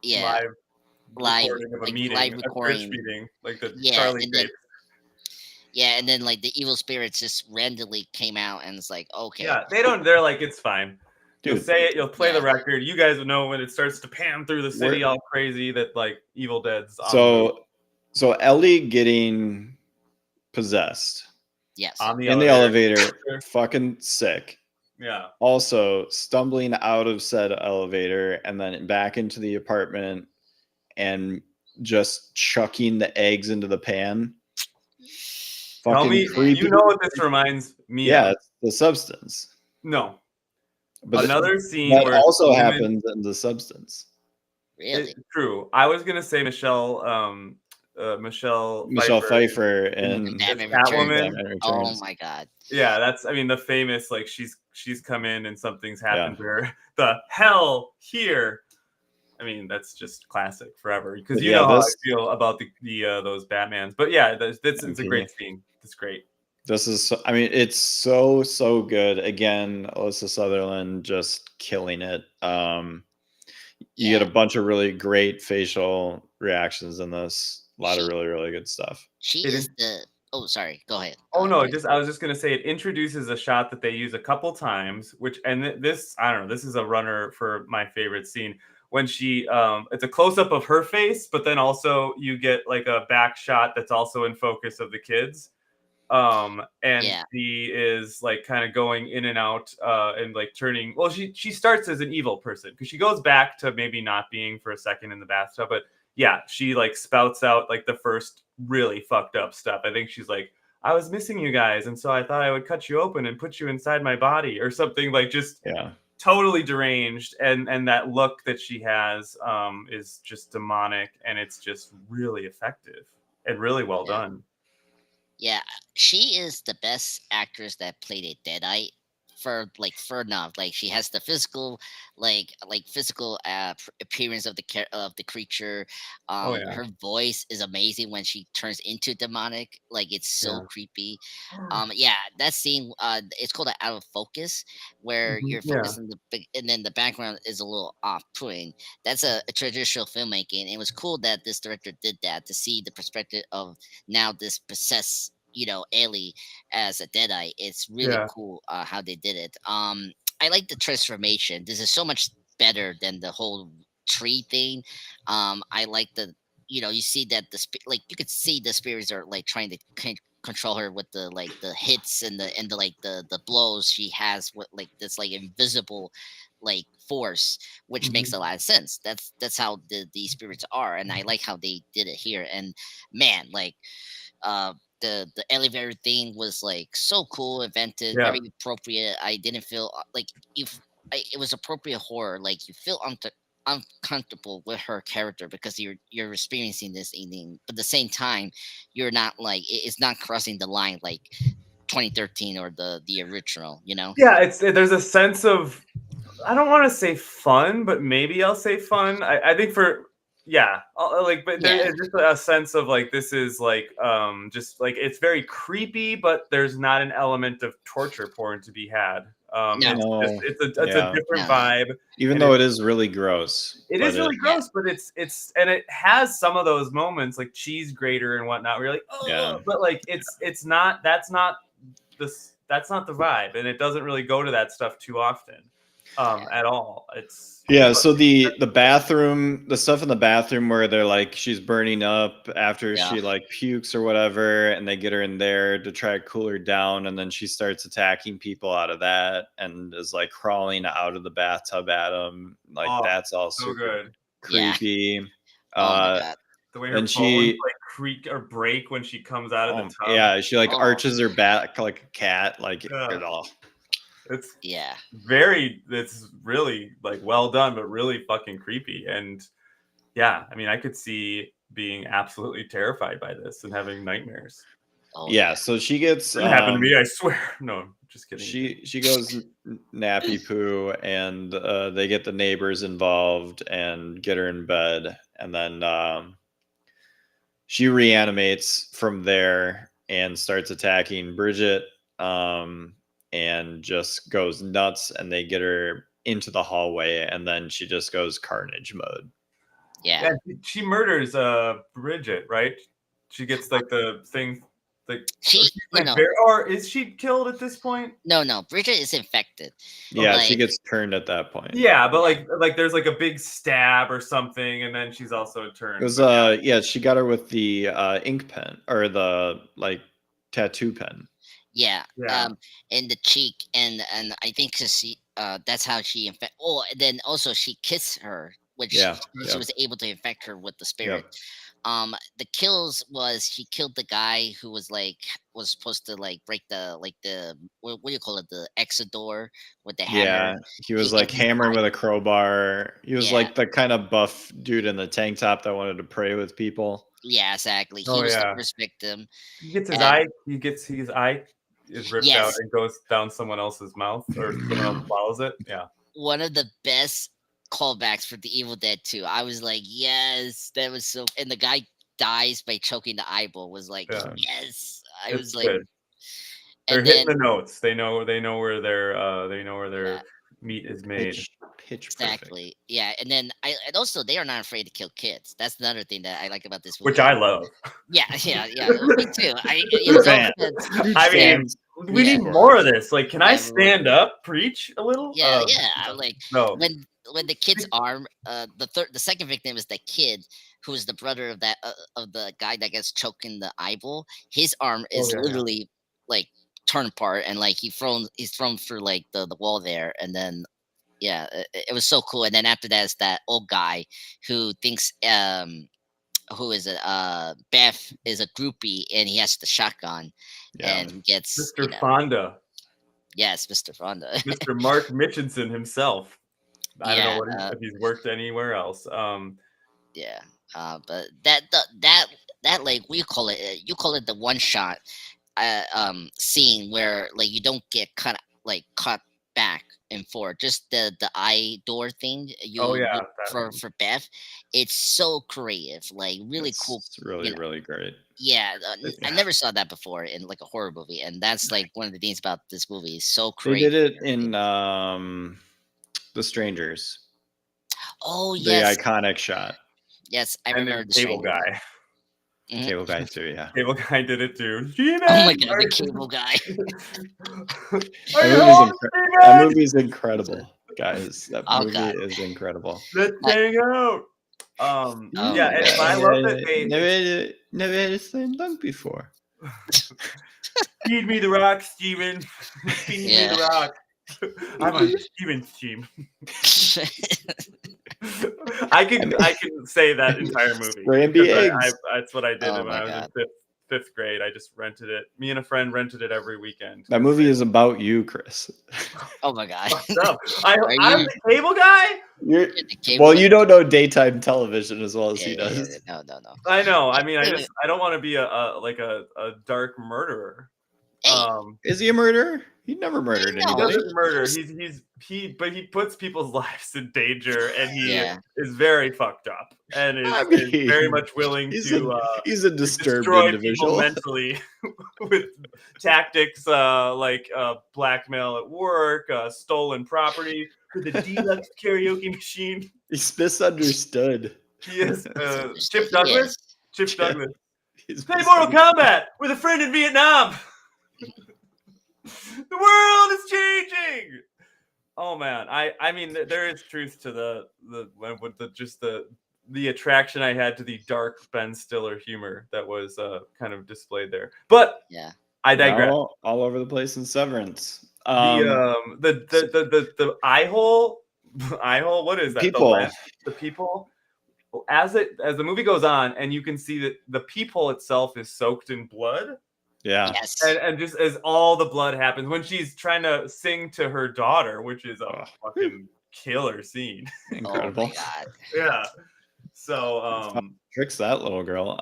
live recording of a meeting, a church meeting, like the Charlie tapes. And then like the evil spirits just randomly came out and it's like, okay. Yeah, they're like, it's fine. Dude, you'll say it, you'll play the record. You guys would know when it starts to pan through the city all crazy that like Evil Dead's on. So Ellie getting possessed. Yes. In the elevator, fucking sick. Yeah. Also stumbling out of said elevator and then back into the apartment and just chucking the eggs into the pan. Tell me, creepy. You know what this reminds me of? It's the substance. No. But another scene that where also happens in the substance. Really? It's true. I was gonna say Michelle Pfeiffer and Catwoman. Oh my god. Yeah, that's the famous like she's come in and something's happened to her. The hell here. I mean, that's just classic forever because how I feel about the those Batmans. But yeah, it's a great scene. It's great. This is, it's so good. Again, Alyssa Sutherland just killing it. You get a bunch of really great facial reactions in this. A lot of really, really good stuff. She is the. Oh, sorry. Go ahead. Oh no, I was just gonna say it introduces a shot that they use a couple times, this I don't know. This is a runner for my favorite scene when she it's a close up of her face, but then also you get like a back shot that's also in focus of the kids. She is like kind of going in and out and like turning. Well, she starts as an evil person because she goes back to maybe not being for a second in the bathtub, but she like spouts out like the first really fucked up stuff. I think she's like, I was missing you guys, and so I thought I would cut you open and put you inside my body or something, like just totally deranged. And that look that she has is just demonic, and it's just really effective and really well done. Yeah, she is the best actress that played a Deadite for enough. Like she has the physical, physical appearance of the creature. Her voice is amazing when she turns into demonic. Like it's so creepy. That scene. It's called Out of Focus, where you're focused on and then the background is a little off-putting. That's a traditional filmmaking. It was cool that this director did that to see the perspective of now this possessed Ellie as a Deadite. It's really cool how they did it. I like the transformation. This is so much better than the whole tree thing. I like the you see that you could see the spirits are like trying to control her with the hits and the blows she has with like this like invisible like force, which makes a lot of sense. That's how these spirits are, and I like how they did it here. And man, like the elevator thing was like so cool, invented, very appropriate. I didn't feel like it was appropriate horror. Like you feel uncomfortable with her character because you're experiencing this evening, but at the same time, you're not like it's not crossing the line like 2013 or the original. Yeah, there's a sense of, I don't want to say fun, but maybe I'll say fun. I think for. There's just a sense of like this is like just like it's very creepy, but there's not an element of torture porn to be had. No. It's a different vibe. Even though it is really gross. It is really gross, but it's and it has some of those moments like cheese grater and whatnot where you're like, oh, but like it's not that's not the vibe, and it doesn't really go to that stuff too often at all. So the bathroom, the stuff in the bathroom where they're like she's burning up after she like pukes or whatever, and they get her in there to try to cool her down, and then she starts attacking people out of that and is like crawling out of the bathtub at them. Like that's all so super good. creepy. Oh my God. The way her bones like creak or break when she comes out of the tub. Yeah, she like arches her back like a cat, like it all. It's really like well done, but really fucking creepy. And yeah, I mean, I could see being absolutely terrified by this and having nightmares. So she gets it happened to me, I swear. No, just kidding. She goes nappy poo, and they get the neighbors involved and get her in bed, and then she reanimates from there and starts attacking Bridget. And just goes nuts, and they get her into the hallway, and then she just goes carnage mode. Yeah, she murders Bridget, right? She gets like the thing, like or is she killed at this point? No, Bridget is infected. Yeah, she gets turned at that point. Yeah, but like there's like a big stab or something, and then she's also turned. It was she got her with the ink pen or the like tattoo pen. Yeah. In the cheek, and I think that's how she infect. Oh, and then also she kissed her, which she was able to infect her with the spirit. The kills was she killed the guy who was supposed to like break the what do you call it, the exit door with the hammer. Yeah, he was like hammering with a crowbar. He was like the kind of buff dude in the tank top that wanted to pray with people. Yeah, exactly. He was the first victim. He gets his eye. His eye is ripped out and goes down someone else's mouth, or someone else swallows it. Yeah. One of the best callbacks for the Evil Dead 2. I was like, yes, that was so. And the guy dies by choking the eyeball. Was like, yes. I was like, good. They're hitting the notes. They know where their meat is made. Pitch exactly. Perfect. Yeah, and then and also they are not afraid to kill kids. That's another thing that I like about this movie. Which I love. Yeah. Me too. I mean, we need more of this. Like, can I stand up, preach a little? Yeah. Like when the kid's arm, the second victim is the kid who is the brother of that of the guy that gets choked in the eyeball. His arm is literally like torn apart, and like he's thrown through like the wall there, and then it was so cool. And then after that is that old guy who thinks who is it? Beth is a groupie, and he has the shotgun, and he gets Mr. Fonda. Yes, Mr. Fonda. Mr. Mark Mitchinson himself. I don't know if he's worked anywhere else. But that like you call it the one shot scene where like you don't get cut back and forth, just the eye door thing for Beth. It's so creative, like really cool. It's really really great. I never saw that before in like a horror movie, and that's like one of the things about this movie. Is so creative. They did it in The Strangers. Oh yes, the iconic shot. Yes, I remember the Cable Guy. Mm-hmm. Cable Guy too, yeah. Cable Guy did it too. G-Man! Oh my god, the Cable Guy. That movie's incredible, guys. That movie is incredible. Let's hang out. And I love that they never had a slam dunk before. Feed me the rock, Steven. Feed me the rock. I'm on Steven's team. I can say that entire movie. That's what I did when I was in fifth grade. I just rented it. Me and a friend rented it every weekend. That movie is about you, Chris. Oh my god! I'm the Cable Guy. Well, you don't know daytime television as well as he does. No. I know. I mean, I don't want to be a dark murderer. Hey, Is he a murderer? He never murdered no, he anybody. doesn't murder. But he puts people's lives in danger, and he yeah, is very fucked up, and I is very mean, much willing he's to a disturbed destroy people individual. mentally with tactics like blackmail at work, stolen property for the deluxe karaoke machine. He's misunderstood. He is misunderstood. Chip He Douglas. is. Chip Yeah, Douglas. he's Play Mortal misunderstood. Kombat with a friend in Vietnam. The world is changing. Oh man, I mean there is truth to the attraction I had to the dark Ben Stiller humor that was kind of displayed there. But Yeah. I digress. All over the place in Severance. The eye hole, eye hole. What is that? People. The people. As the movie goes on, and you can see that the peephole itself is soaked in blood. Yeah. Yes. And just as all the blood happens when she's trying to sing to her daughter, which is a fucking killer scene. Incredible. Oh my god. Yeah. So tricks that little girl.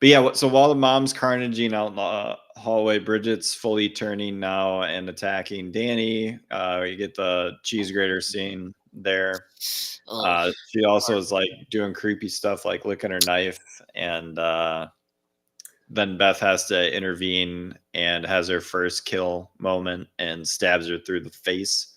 But yeah, so while the mom's carnaging out in the hallway, Bridget's fully turning now and attacking Danny. You get the cheese grater scene there. Oh, She also is like doing creepy stuff like licking her knife, and then Beth has to intervene and has her first kill moment and stabs her through the face.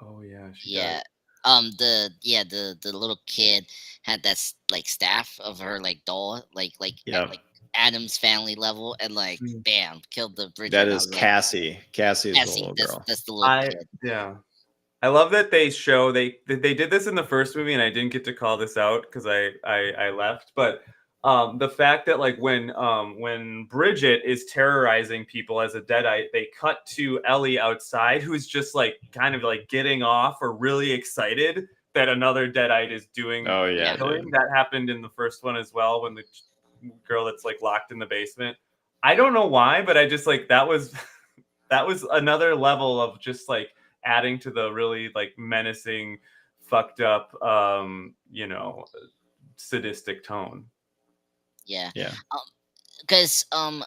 oh yeah, she yeah. does. The little kid had that like staff of her like doll, like Yeah. like Adam's family level, and like Mm. bam, killed the Bridget. That I is was like, Cassie. Cassie is the Cassie, little girl. that's the little kid. Yeah. I love that they show they did this in the first movie, and I didn't get to call this out because I left. But the fact that like when Bridget is terrorizing people as a deadite, they cut to Ellie outside, who's just like kind of like getting off or really excited that another deadite is doing Oh yeah, killing. dude. That happened in the first one as well when the girl that's like locked in the basement. I don't know why, but I just like that was that was another level of just like adding to the really like menacing, fucked up, sadistic tone. Yeah. Yeah. Because um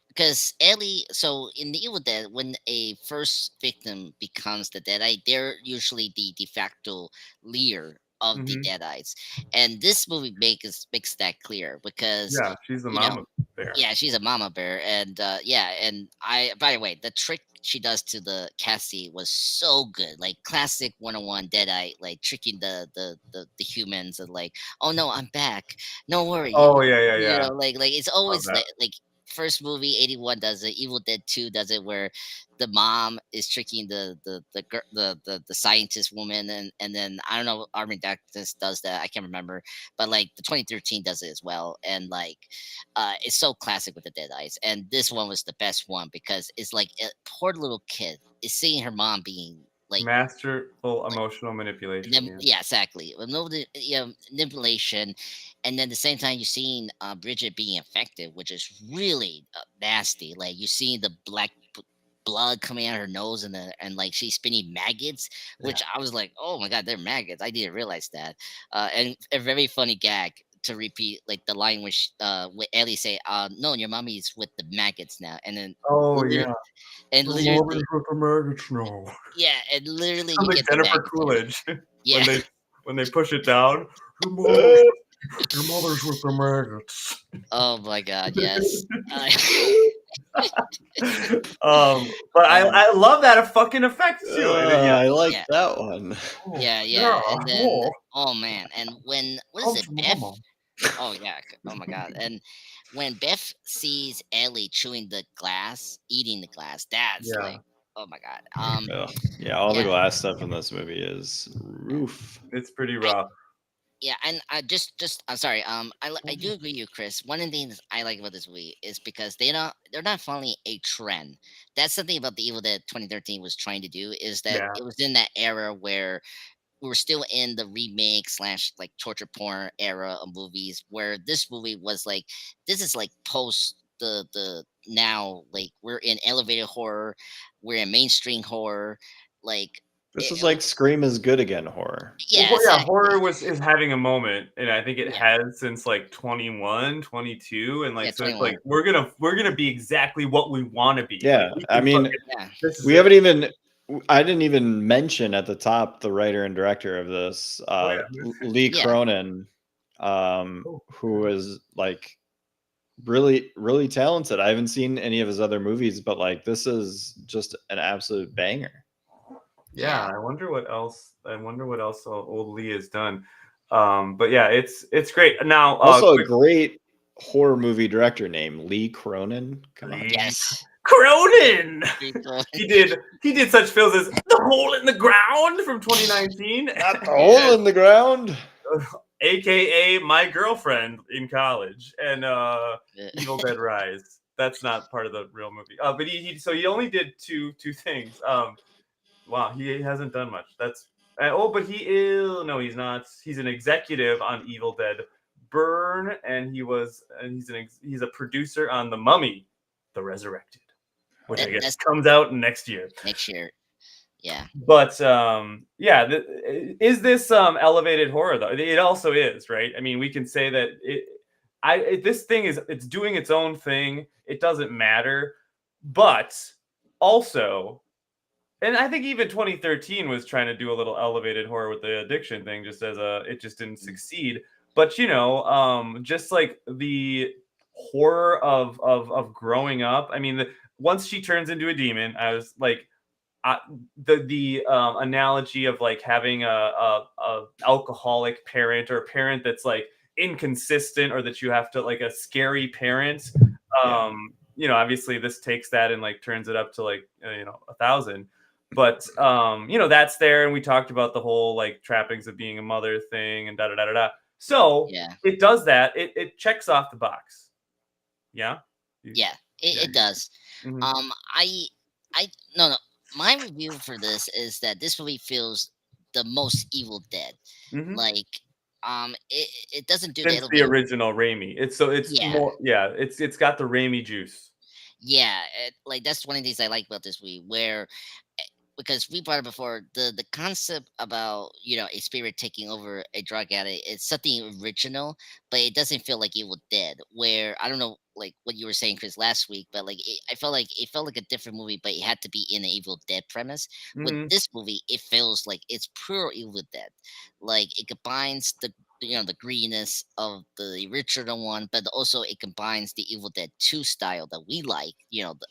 because Ellie, so in the Evil Dead, when a first victim becomes the Deadite, they're usually the de facto leader of the Mhm. Deadites, and this movie makes that clear because Yeah, she's the you know mama bear. yeah, she's a mama bear, and and I, by the way, the trick she does to the Cassie was so good, like classic 101 Deadite, like tricking the humans, and like, oh no, I'm back, no worry, Oh yeah. like it's Love always that. like first movie 81 does it, Evil Dead 2 does it, where the mom is tricking the scientist woman, and then I don't know, Armin Dactus does that, I can't remember, but like the 2013 does it as well, and like it's so classic with the Deadites, and this one was the best one because it's like a poor little kid is seeing her mom being like Masterful emotional manipulation. Yeah. yeah, exactly. Manipulation, and then at the same time, you're seeing Bridget being infected, which is really nasty. Like you see the blood coming out of her nose, and like she's spinning maggots, which I was like, oh my god, they're maggots. I didn't realize that. And a very funny gag to repeat, like the line with Ellie say, "No, your mommy's with the maggots now," and then Oh literally, yeah. and The literally, mommy's with the maggots now. yeah, and literally, Sounds you like get the Jennifer maggots. Coolidge Yeah. when they push it down. Your mother's with the maggots. Oh my god, yes. But I love that fucking effect too. I like Yeah. that one. Yeah, and then cool. oh man, and when what is it, Beth? Oh yeah, oh my god, and when Beth sees Ellie chewing the glass, eating the glass, that's Yeah. like, oh my god. Yeah, all the Yeah. glass stuff in this movie is roof. It's pretty rough. Yeah, and I just I'm sorry. I do agree with you, Chris. One of the things I like about this movie is because they're not following a trend. That's something about the Evil Dead 2013 was trying to do, is that Yeah. it was in that era where we were still in the remake slash like torture porn era of movies, where this movie was like, this is like post the now, like we're in elevator horror, we're in mainstream horror, like This is like Scream is good again horror. Yeah, well, exactly. horror is having a moment, and I think it Yeah. has since like 21, 22, and like Yeah, so it's 21. like we're gonna be exactly what we want to be. Yeah, Like, we I can mean, fucking- Yeah. this is we it. haven't even. I didn't even mention at the top the writer and director of this, Lee Yeah. Cronin, who is like really, really talented. I haven't seen any of his other movies, but like this is just an absolute banger. Yeah, I wonder what else. Old Lee has done. But yeah, it's great. Now, Also, a great horror movie director named Lee Cronin. Come on. Yes. Cronin. He did such films as The Hole in the Ground from 2019. Not the hole in the ground. AKA My Girlfriend in College, and Evil Dead Rise. That's not part of the real movie. But he only did two things. Wow, he hasn't done much. That's but he's not. He's an executive on Evil Dead Burn, and he's a producer on The Mummy, The Resurrected, which I guess comes out next year. Next year. Yeah. But is this elevated horror though? It also is, right? I mean, we can say that this thing it's doing its own thing. It doesn't matter, but also, and I think even 2013 was trying to do a little elevated horror with the addiction thing, just as it just didn't succeed. But just like the horror of growing up. I mean, once she turns into a demon, I was like. The analogy of like having a alcoholic parent or a parent that's like inconsistent, or that you have to like a scary parent. Obviously this takes that and like turns it up to like 1,000. But that's there, and we talked about the whole like trappings of being a mother thing and da da da da da. So it does that. It checks off the box. Yeah. It does. Mm-hmm. No. My review for this is that this movie feels the most Evil Dead. Mm-hmm. Like, it doesn't do since the original Raimi. It's more. Yeah, it's got the Raimi juice. Yeah, like that's one of the things I like about this movie, where because we brought it before, the concept about a spirit taking over a drug addict, it's something original, but it doesn't feel like Evil Dead, where I don't know like what you were saying, Chris, last week, but like I felt like it felt like a different movie, but it had to be in an Evil Dead premise. With this movie, it feels like it's pure Evil Dead. Like it combines the greenness of the original one, but also it combines the Evil Dead 2 style that we like.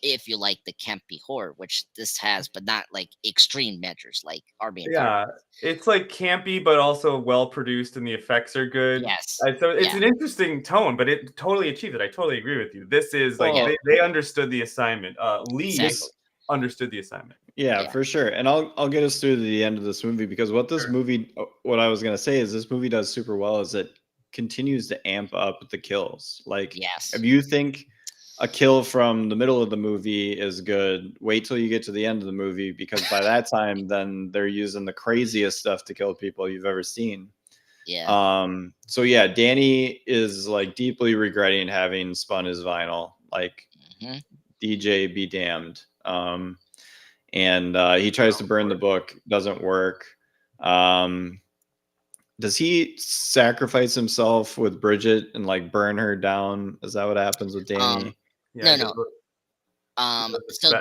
If you like the campy horror, which this has, but not like extreme measures like Army and Darkness. It's like campy, but also well produced, and the effects are good. Yes. So it's an interesting tone, but it totally achieved it. I totally agree with you. This is like they understood the assignment. Lee understood the assignment. Yeah, for sure. And I'll get us through to the end of this movie, because what I was gonna say is this movie does super well is it continues to amp up the kills. Like, if you think a kill from the middle of the movie is good, wait till you get to the end of the movie, because by that time, then they're using the craziest stuff to kill people you've ever seen. Yeah. So yeah, Danny is like deeply regretting having spun his vinyl. Like, DJ be damned. And he tries to burn the book, doesn't work. Does he sacrifice himself with Bridget and like burn her down? Is that what happens with Danny? No. So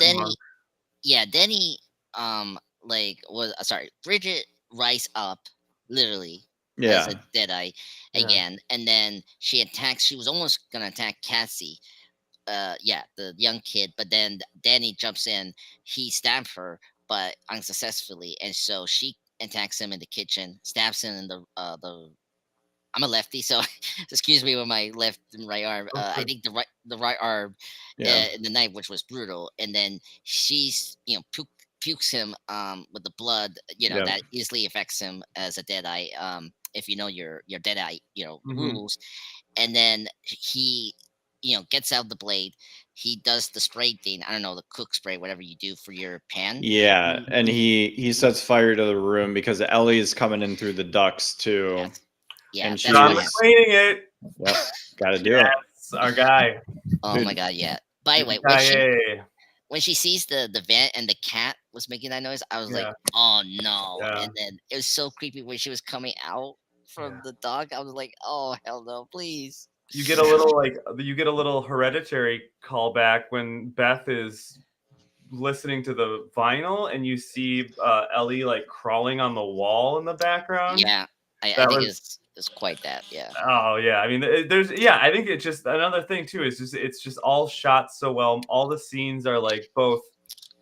Danny, Bridget rise up literally as a Deadeye again, and then she attacks. She was almost gonna attack Cassie. The young kid, but then Danny jumps in, he stabs her, but unsuccessfully, and so she attacks him in the kitchen, stabs him in the I'm a lefty, so excuse me with my left and right arm. I think the right arm in the knife, which was brutal, and then she's pukes him with the blood, that easily affects him as a Deadeye. If you know your Deadeye rules, and then he gets out the blade. He does the spray thing. I don't know, the cook spray, whatever you do for your pan. Yeah, and he sets fire to the room because Ellie's coming in through the ducts too. Yes. Yeah, and she's cleaning it. Yep, gotta do it. Our guy. Oh my god, yeah. By the way, when she sees the vent and the cat was making that noise, I was like, Yeah. oh no. Yeah. And then it was so creepy when she was coming out from the dog. I was like, oh hell no, please. You get a little Hereditary callback when Beth is listening to the vinyl and you see Ellie like crawling on the wall in the background. Yeah, I That think was it's quite that. Yeah. Oh yeah, I mean, I think it's just another thing too. Is just it's just all shot so well. All the scenes are like both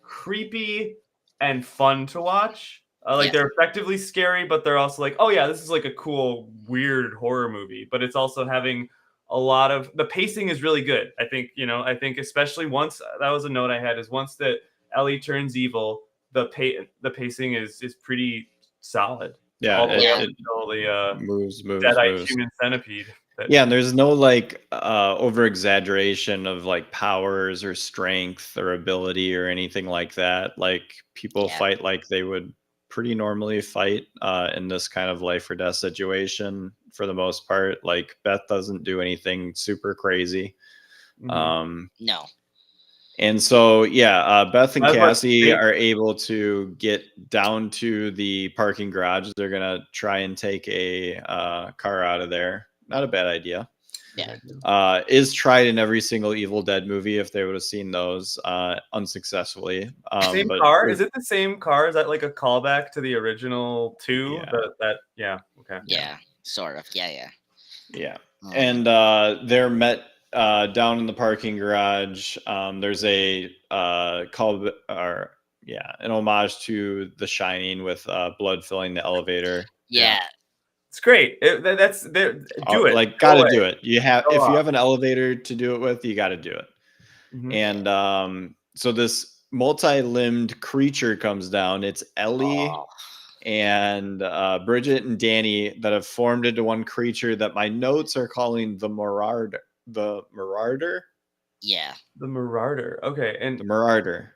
creepy and fun to watch. Like Yeah. they're effectively scary, but they're also like, oh yeah, this is like a cool, weird horror movie. But it's also having a lot of the pacing is really good. I think I think especially once that was a note I had is once that Ellie turns evil, the pacing is pretty solid. Yeah, All the way up it until the moves. Deadite human centipede. Yeah, and there's no like over exaggeration of like powers or strength or ability or anything like that. Like people Yeah. fight like they would pretty normally fight in this kind of life or death situation for the most part. Like Beth doesn't do anything super crazy. Mhm. No. And so, yeah, Beth and That's what Cassie they- are able to get down to the parking garage. They're gonna try and take a car out of there. Not a bad idea. Yeah. Is tried in every single Evil Dead movie if they would have seen those unsuccessfully. Same But car? Is it the same car? Is that like a callback to the original two? Yeah. Okay. Yeah. Sort of. Yeah. Yeah. Um, And they're met down in the parking garage. There's a call or an homage to The Shining with blood filling the elevator. yeah. It's great. That's do it. Like, Go gotta away. do it. You have Go if you off. have an elevator to do it with, you got to do it. Mhm. And so this multi-limbed creature comes down. It's Ellie Oh, and Bridget and Danny that have formed into one creature that my notes are calling the Marauder. The Marauder? yeah. The Marauder. Okay, The and Marauder.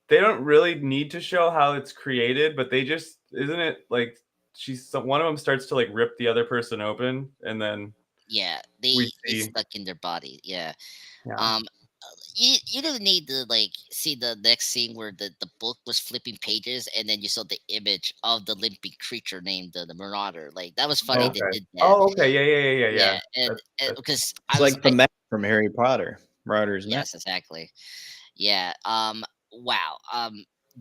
they don't really need to show how it's created, but they just isn't it like one of them starts to like rip the other person open, and then Yeah. we They see. stuck in their body. Yeah. Yeah. Um, you don't need to like see the next scene where the book was flipping pages and then you saw the image of the limping creature named the Marauder. Like that was funny. They Okay. did that. Oh, okay. Yeah. Yeah, and That's because It's I was like the map from Harry Potter. Marauder's map. yes, exactly. Yeah. Wow.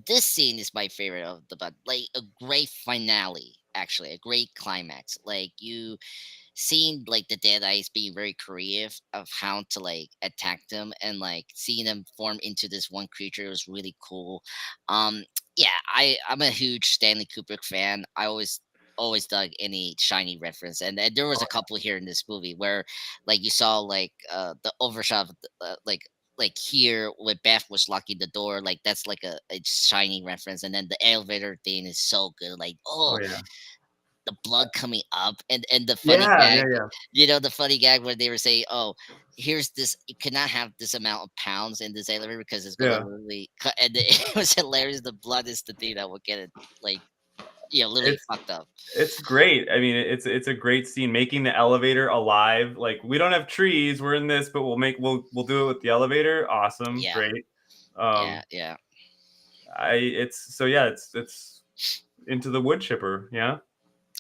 This scene is my favorite of the but like a great finale. Actually, a great climax. Like you seeing like the dead eyes being very creative of how to like attack them and like seeing them form into this one creature was really cool. um yeah, I'm a huge Stanley Kubrick fan. I always dug any shiny reference, and there was a couple here in this movie where like you saw like the overshot of like here when Beth was locking the door, like that's like a shiny reference, and then the elevator thing is so good, like Oh oh yeah. the blood coming up, and the funny Yeah. gag, the funny gag where they were saying, "Oh, here's this. You cannot have this amount of pounds in this elevator because it's gonna Yeah. literally cut." And it was hilarious. The blood is the thing that will get it, like literally It's fucked up. it's great. I mean, it's a great scene making the elevator alive. Like we don't have trees, we're in this, but we'll do it with the elevator. Awesome, Yeah, great. Um, yeah. it's into the wood chipper. Yeah.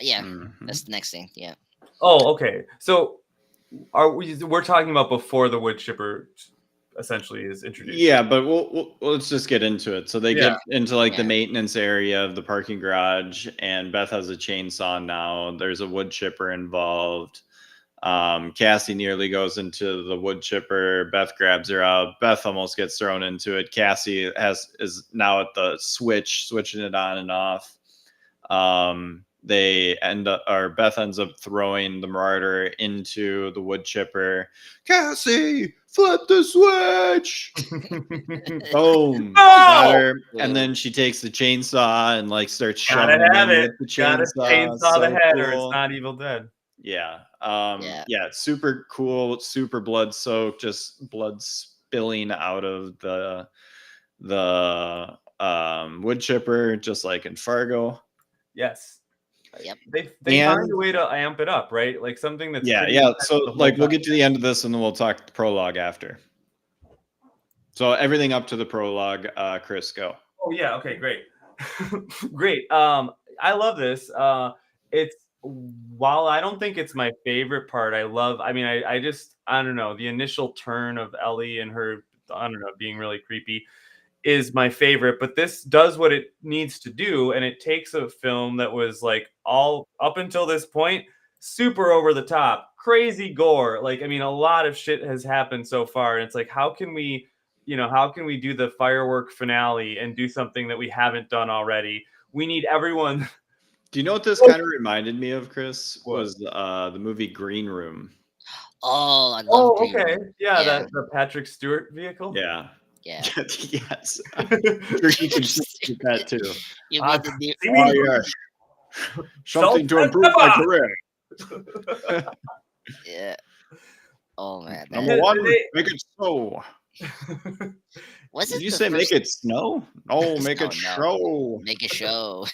Mhm. That's the next thing. Yeah, Oh, okay. So we're talking about before the wood chipper essentially is introduced. Yeah, but let's just get into it. So they Yeah. get into like the Yeah. maintenance area of the parking garage, and Beth has a chainsaw now. There's a wood chipper involved. Cassie nearly goes into the wood chipper. Beth grabs her out. Beth almost gets thrown into it. Cassie is now at the switching it on and off. Beth ends up throwing the Marauder into the wood chipper. Cassie, flip the switch. Boom. No! Got her. And then she takes the chainsaw and like starts Gotta shoving have him it. with the Gotta chainsaw. chainsaw the So head, or it's cool. not Evil Dead. Yeah. Yeah. Super cool, super blood soaked, just blood spilling out of the wood chipper, just like in Fargo. Yes. Yep. They find And a way to amp it up, right? Like something that's yeah. pretty intense So the whole like we'll time. get to the end of this and then we'll talk the prologue after. So everything up to the prologue, Chris, go. Oh yeah, okay, great. Great. I love this. It's while I don't think it's my favorite part, I don't know, the initial turn of Ellie and her, I don't know, being really creepy is my favorite, but this does what it needs to do, and it takes a film that was like all up until this point super over the top, crazy gore. Like, I mean, a lot of shit has happened so far, and it's like, how can we do the firework finale and do something that we haven't done already? We need everyone. Do you know what this kind of reminded me of, Chris? What? Was the movie Green Room. Oh, I love Green Okay. Room. Yeah, Yeah. the Patrick Stewart vehicle. Yeah. Yeah. Yes. I'm sure you can shoot that too. You mean the new? Oh, yes. Something to improve my career. Yeah. Oh man. Number one, make it snow. Was it Did you the say first- make it snow? No, make it No. show. Make a show?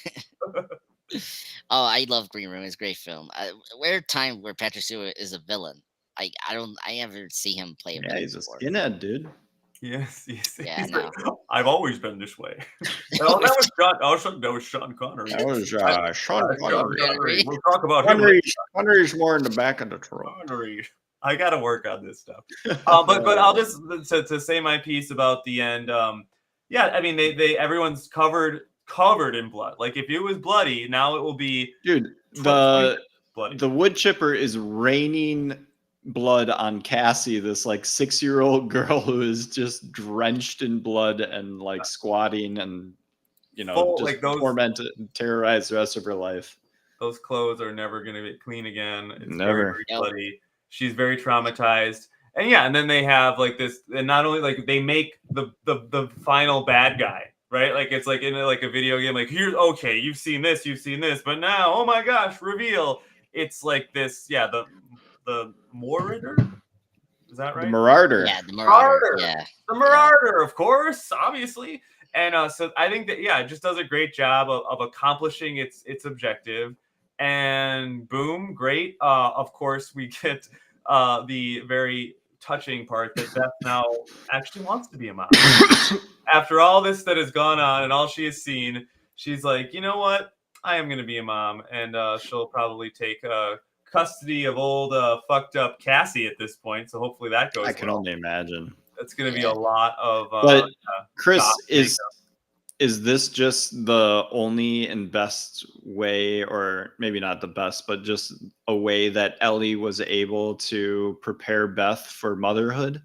Oh, I love Green Room. It's a great film. Where time where Patrick Stewart is a villain. I never see him play a Yeah, villain he's a before. skinhead, dude. Yes. Yeah, He's no. like, I've always been this way. Oh, that was Sean Connery. That was Sean Connery. We'll talk about him later. Connery's more in the back of the truck. Connery. I got to work on this stuff. But I'll just to say my piece about the end. Yeah, I mean they everyone's covered in blood. Like if it was bloody, now it will be. Dude, bloody. The wood chipper is raining blood on Cassie, this like 6-year-old girl who is just drenched in blood and like squatting and just like those, tormented and terrorized the rest of her life. Those clothes are never going to get clean again. It's never. Very bloody. She's very traumatized. And then they have like this, and not only like they make the final bad guy, right? Like it's like in like a video game, like here's okay, you've seen this, but now, oh my gosh, reveal. It's like this, the Marauder? Is that right? The Marauder. Yeah, the Marauder. Yeah. The Marauder, of course, obviously. And so I think that it just does a great job of accomplishing its objective. And boom, great. Of course, we get the very touching part that Beth now actually wants to be a mom. After all this that has gone on and all she has seen, she's like, you know what? I am going to be a mom, and she'll probably take custody of old fucked up Cassie at this point. So hopefully that goes. I can only imagine. That's going to be a lot of. But Chris, is this just the only and best way, or maybe not the best, but just a way that Ellie was able to prepare Beth for motherhood?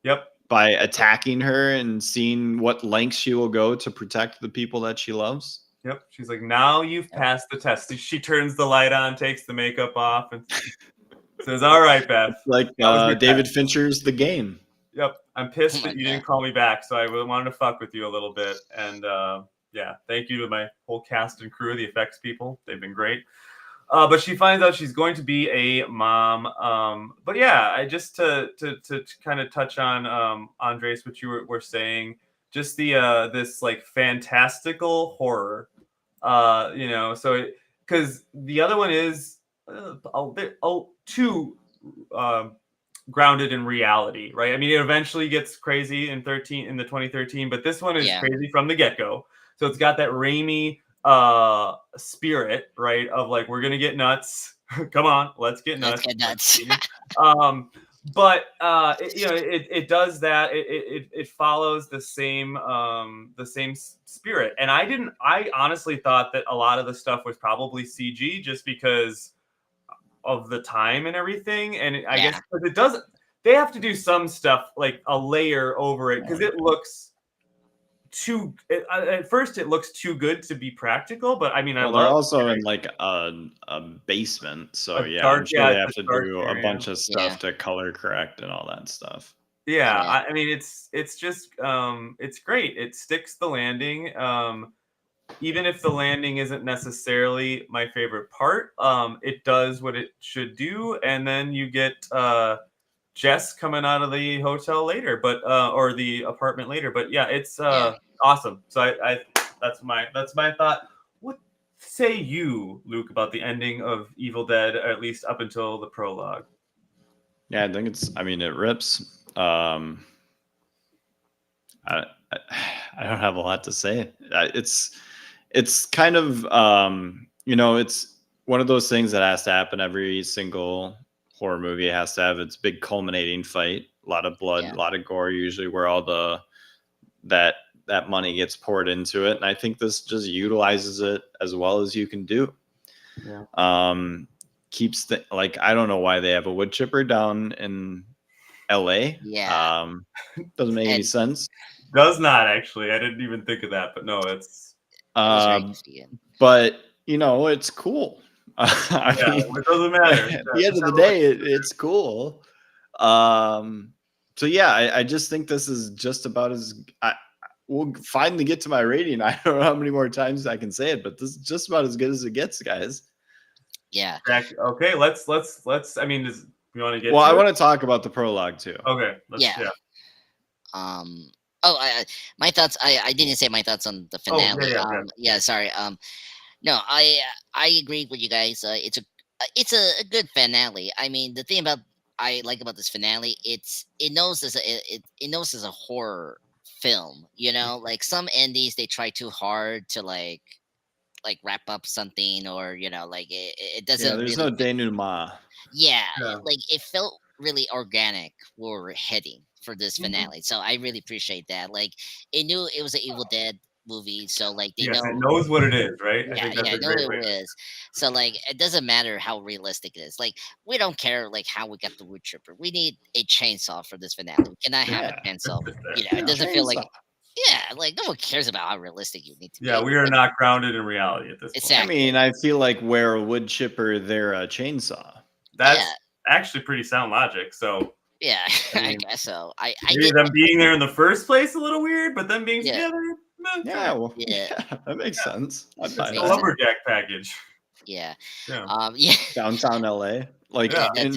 Yep. By attacking her and seeing what lengths she will go to protect the people that she loves? Yep. She's like, now you've passed the test. She turns the light on, takes the makeup off, and says, all right, Beth. Like David Fincher's The Game. Yep. I'm pissed that you didn't call me back, so I wanted to fuck with you a little bit. And thank you to my whole cast and crew, the effects people. They've been great. But she finds out she's going to be a mom. But yeah, I just to kind of touch on Andres, what you were saying, just the this like fantastical horror. So because the other one is too grounded in reality, right? I mean, it eventually gets crazy in the 2013, but this one is crazy from the get-go. So it's got that Raimi spirit, right? Of like, we're gonna get nuts. Come on, let's get nuts. Let's get nuts. But it does that. It follows the same spirit. And I honestly thought that a lot of the stuff was probably CG just because of the time and everything. And I guess because it doesn't, they have to do some stuff like a layer over it because it looks at first it looks too good to be practical, but I mean, they're also in like a basement, so I'm sure they have to do a bunch of stuff to color correct and all that stuff. I mean, it's just it's great. It sticks the landing, even if the landing isn't necessarily my favorite part. It does what it should do, and then you get Jess coming out of the hotel later, or the apartment later. But yeah, it's awesome. So I that's my thought. What say you, Luke, about the ending of Evil Dead, at least up until the prologue? Yeah, I think it rips. I, I I don't have a lot to say. It's kind of it's one of those things that has to happen. Every single horror movie has to have its big culminating fight. A lot of blood, Yeah. a lot of gore, usually where all that that money gets poured into it. And I think this just utilizes it as well as you can do. Yeah. Keeps like, I don't know why they have a wood chipper down in LA. Yeah. Doesn't make any And sense. Does not actually. I didn't even think of that, but no, it's it was very convenient. But it's cool. I mean, it doesn't matter. at the end of the day, it's cool. So yeah, I just think this is just about as we'll finally get to my rating. I don't know how many more times I can say it, but this is just about as good as it gets, guys. Yeah. Okay, let's. I mean, you want to get? Well, I it? want to talk about the prologue too. Okay. Yeah. My thoughts. I didn't say my thoughts on the finale. Sorry. No, I agree with you guys. It's a good finale. I mean, the thing about I like about this finale, it knows it knows as a horror film. You know, like some endings they try too hard to like wrap up something, or like it doesn't. Yeah, there's really no denouement. Yeah, Yeah. like it felt really organic where we're heading for this Mhm. finale. So I really appreciate that. Like it knew it was an Evil Dead movie, so like they Yes, know. it knows what it is, right? I Yeah, think yeah, that's I a know great it way. was. So like it doesn't matter how realistic it is. Like we don't care like how we got the wood chipper. We need a chainsaw for this finale. We cannot have Yeah. a chainsaw. Yeah, It doesn't feel like chainsaw. like no one cares about how realistic you need to be. Yeah, we are not grounded in reality at this point. Exactly. I mean, I feel like where a wood chipper, there a chainsaw. That's Yeah. actually pretty sound logic. So Yeah, I I mean, guess so. I maybe did. them being there in the first place a little weird, but them being Yeah. together, Yeah, well, Yeah. yeah, that makes sense. I'd it's buy a Makes that. sense. lumberjack package. Yeah. Yeah. Yeah. Downtown LA, like Yeah. That's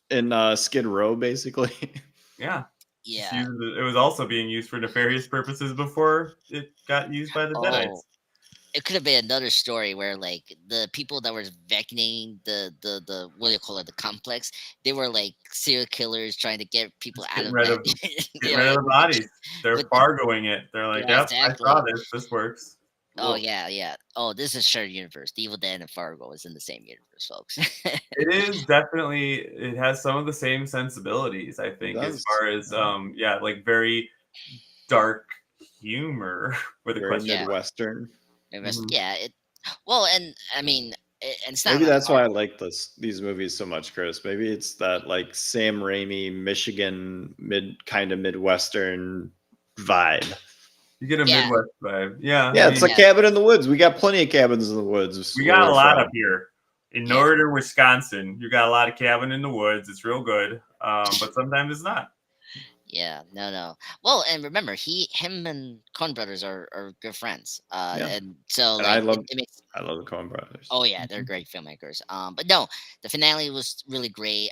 in Skid Row, basically. Yeah. yeah. It was also being used for nefarious purposes before it got used by the Oh, Deadites. it could have been another story where like the people that were vacating the what do you call it, the complex, they were like serial killers trying to get people out Getting of rid that. of Getting rid of the bodies. They're with Fargoing it. They're like, yeah, yep, I exactly. saw this. This works. Oh Cool. yeah. Oh, this is shared universe. The Evil Dead and Fargo is in the same universe, folks. It is definitely. It has some of the same sensibilities, I think, as does. far as like very dark humor with a Very question. Yeah. Midwestern. Mhm. Yeah. Well, and I mean, and it's not Maybe like that's why I like these movies so much, Chris. Maybe it's that like Sam Raimi, Michigan, kind of Midwestern vibe. You get a Yeah. Midwest vibe. Yeah. Yeah, I it's mean, like Cabin in the Woods. We got plenty of cabins in the woods. we where got a we're lot from. up here in Yeah. northern Wisconsin. You got a lot of cabin in the woods. It's real good, but sometimes it's not. Yeah, no. Well, and remember, him and Coen Brothers are good friends. Yeah. And so And like I it makes. love the Coen Brothers. Oh yeah, they're great filmmakers. But no, the finale was really great.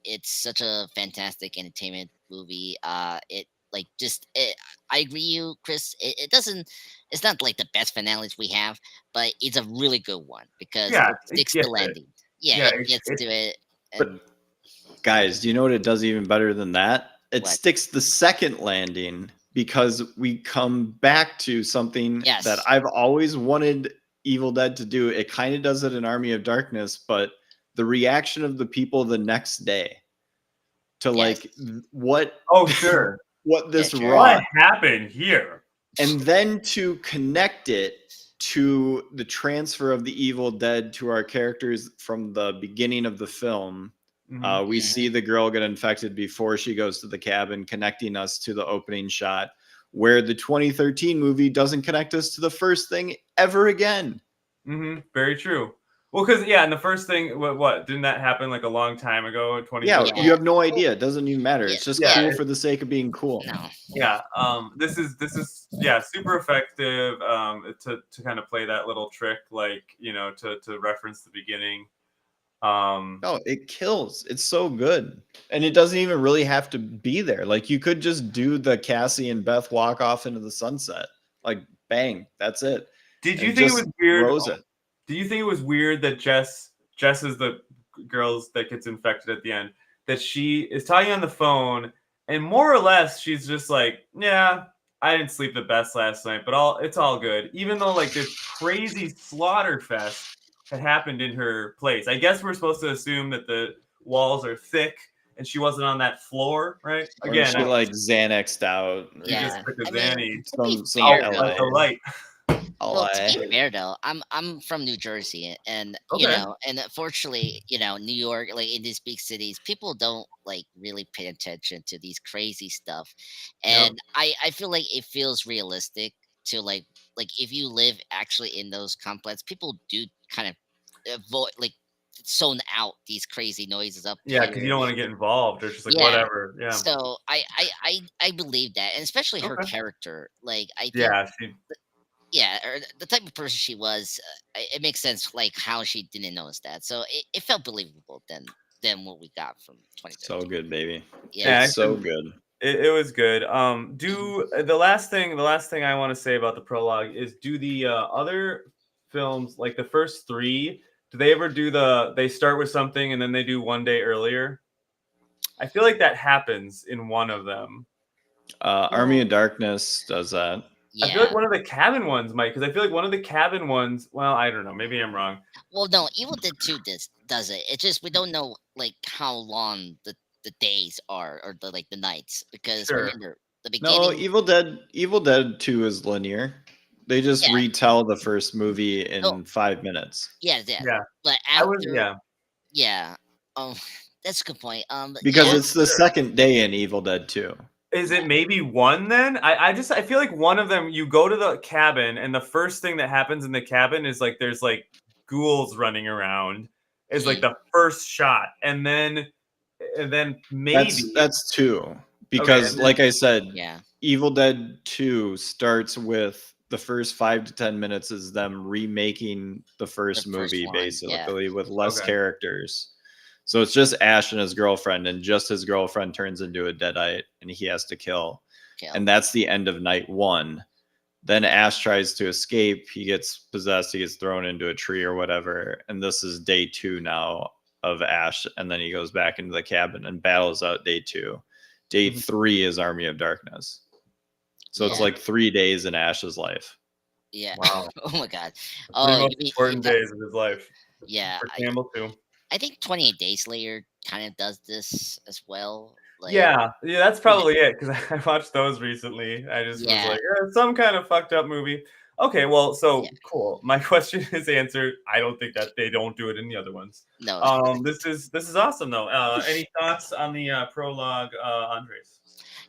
It's such a fantastic entertainment movie. It like just I agree, you Chris. It doesn't. It's not like the best finales we have, but it's a really good one because Yeah, it it sticks gets to it. landing. Yeah, Yeah, it gets to it. But And guys, do you know what it does even better than that? It What? sticks the second landing because we come back to something Yes. that I've always wanted Evil Dead to do. It kind of does it in Army of Darkness, but the reaction of the people the next day to like what Oh, sure. what this sure. wrought, What happened here? and then to connect it to the transfer of the Evil Dead to our characters from the beginning of the film. Mhm. We see the girl get infected before she goes to the cabin, connecting us to the opening shot, where the 2013 movie doesn't connect us to the first thing ever again. Very true. Well, because in the first thing, what didn't that happen like a long time ago? 2013? Yeah, you have no idea. It doesn't even matter. It's just Yeah. cool for the sake of being cool. No. Yeah. This is super effective. To kind of play that little trick, like to reference the beginning. No, it kills. It's so good. And it doesn't even really have to be there. Like you could just do the Cassie and Beth walk off into the sunset. Like bang, that's it. Did you And think it just was weird? throws it. Do you think it was weird that Jess is the girl that gets infected at the end, that she is talking on the phone and more or less she's just like, yeah, I didn't sleep the best last night, but it's all good. Even though like this crazy slaughter fest had happened in her place. I guess we're supposed to assume that the walls are thick and she wasn't on that floor, right? Or Again, she like Xanaxed out. she just Yeah, took a I mean, Xanny to be Some fair out though, at the LA. light. well, to be LA. fair though, I'm from New Jersey, and Okay. and unfortunately, New York, like in these big cities, people don't like really pay attention to these crazy stuff, Yep. and I feel like it feels realistic to like if you live actually in those complex, people do kind of avoid like zone out these crazy noises up Yeah, because you here. don't want to get involved. Or it's just like Yeah, whatever. Yeah. so I believe that, and especially her Okay. character. Like I think Yeah. She. yeah, or the type of person she was, it makes sense, like how she didn't notice that. So it felt believable than what we got from So 2013. good, baby. Yeah. Yeah. It's so good. It was good. Do the last thing I want to say about the prologue is do the other films like the first three? Do they ever do they start with something and then they do one day earlier? I feel like that happens in one of them. Army Well, of Darkness does that. I feel like yeah. one of the cabin ones might, because I feel like one of the cabin ones. Well, I don't know. Maybe I'm wrong. Well, no, Evil Dead 2 does it. It's just we don't know like how long the days are, or the nights, because Sure. remember the No, beginning. Evil Dead 2 is linear. They just Yeah. retell the first movie Oh, in 5 minutes. yeah, Yeah. but I was. after, Yeah. yeah. Um, that's a good point. Because Yeah, it's the second day in Evil Dead 2. Is yeah. it maybe one then? I feel like one of them, you go to the cabin and the first thing that happens in the cabin is like there's like ghouls running around is like Mhm. the first shot. And then maybe That's 2. okay, Because and then like I said, Yeah. Evil Dead 2 starts with the first 5 to 10 minutes is them remaking the The first first movie one, yeah. basically with less okay. characters. So it's just Ash and his girlfriend, and just his girlfriend turns into a deadite and he has to kill. Kill. And that's the end of night 1. Then Ash tries to escape. He gets possessed. He gets thrown into a tree or whatever. And this is day 2 now of Ash. And then he goes back into the cabin and battles out day 2. Day Mhm. 3 is Army of Darkness. So it's Yeah. like 3 days in Ash's life. Yeah. Wow. Oh my god. The three Oh, most you mean important days of his life. yeah, For Campbell too. I think 28 Days Later kind of does this as well. Like, Yeah, that's yeah, probably it because I watched those recently. I just was yeah, like, some kind of fucked up movie. Okay, well, yeah. so cool. My question is answered. I don't think that they don't do it in the other ones. No. This is awesome though. Any thoughts on the prologue, Andres?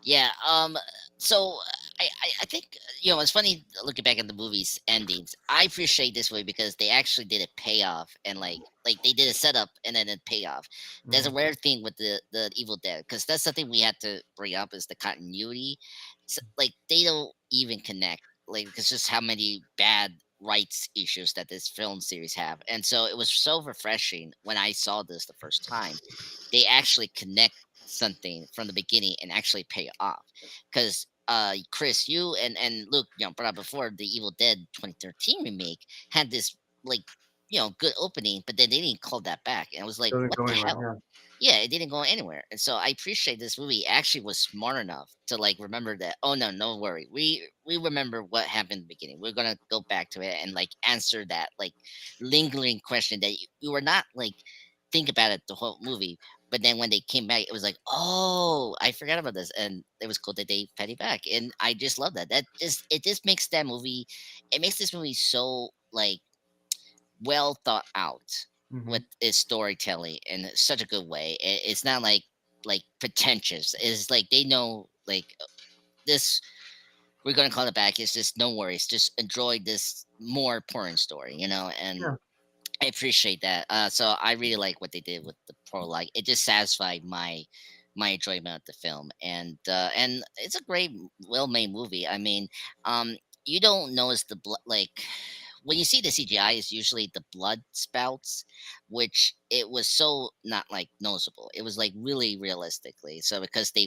Yeah. So I think it's funny looking back at the movie's endings. I appreciate this way because they actually did a payoff, and like they did a setup and then a payoff. There's a Mhm. rare thing with the Evil Dead, because that's something we had to bring up, is the continuity. Like they don't even connect. Like it's just how many bad rights issues that this film series have, and so it was so refreshing when I saw this the first time. They actually connect something from the beginning and actually pay off, because Chris, you and Luke, brought up before, the Evil Dead 2013 remake had this like good opening, but then they didn't call that back, and I was like, Doesn't what go the anywhere. hell? Yeah, it didn't go anywhere. And so I appreciate this movie actually was smart enough to like remember that, oh no, no worry, we remember what happened in the beginning, we're gonna go back to it and like answer that like lingering question that you were not like think about it the whole movie. But then when they came back, it was like, oh, I forgot about this, and it was cool that they paid it back, and I just love that. It just makes that movie, it makes this movie so like well thought out Yeah. with its storytelling in such a good way. It's not like pretentious. It's like they know like this. We're gonna call it back. It's just no worries. Just enjoy this more important story, and Yeah. I appreciate that. So I really like what they did with the prologue. It just satisfied my enjoyment of the film, and it's a great, well-made movie. I mean, you don't notice the blood like when you see the CGI is usually the blood spouts, which it was so not like noticeable. It was like really realistically. So because they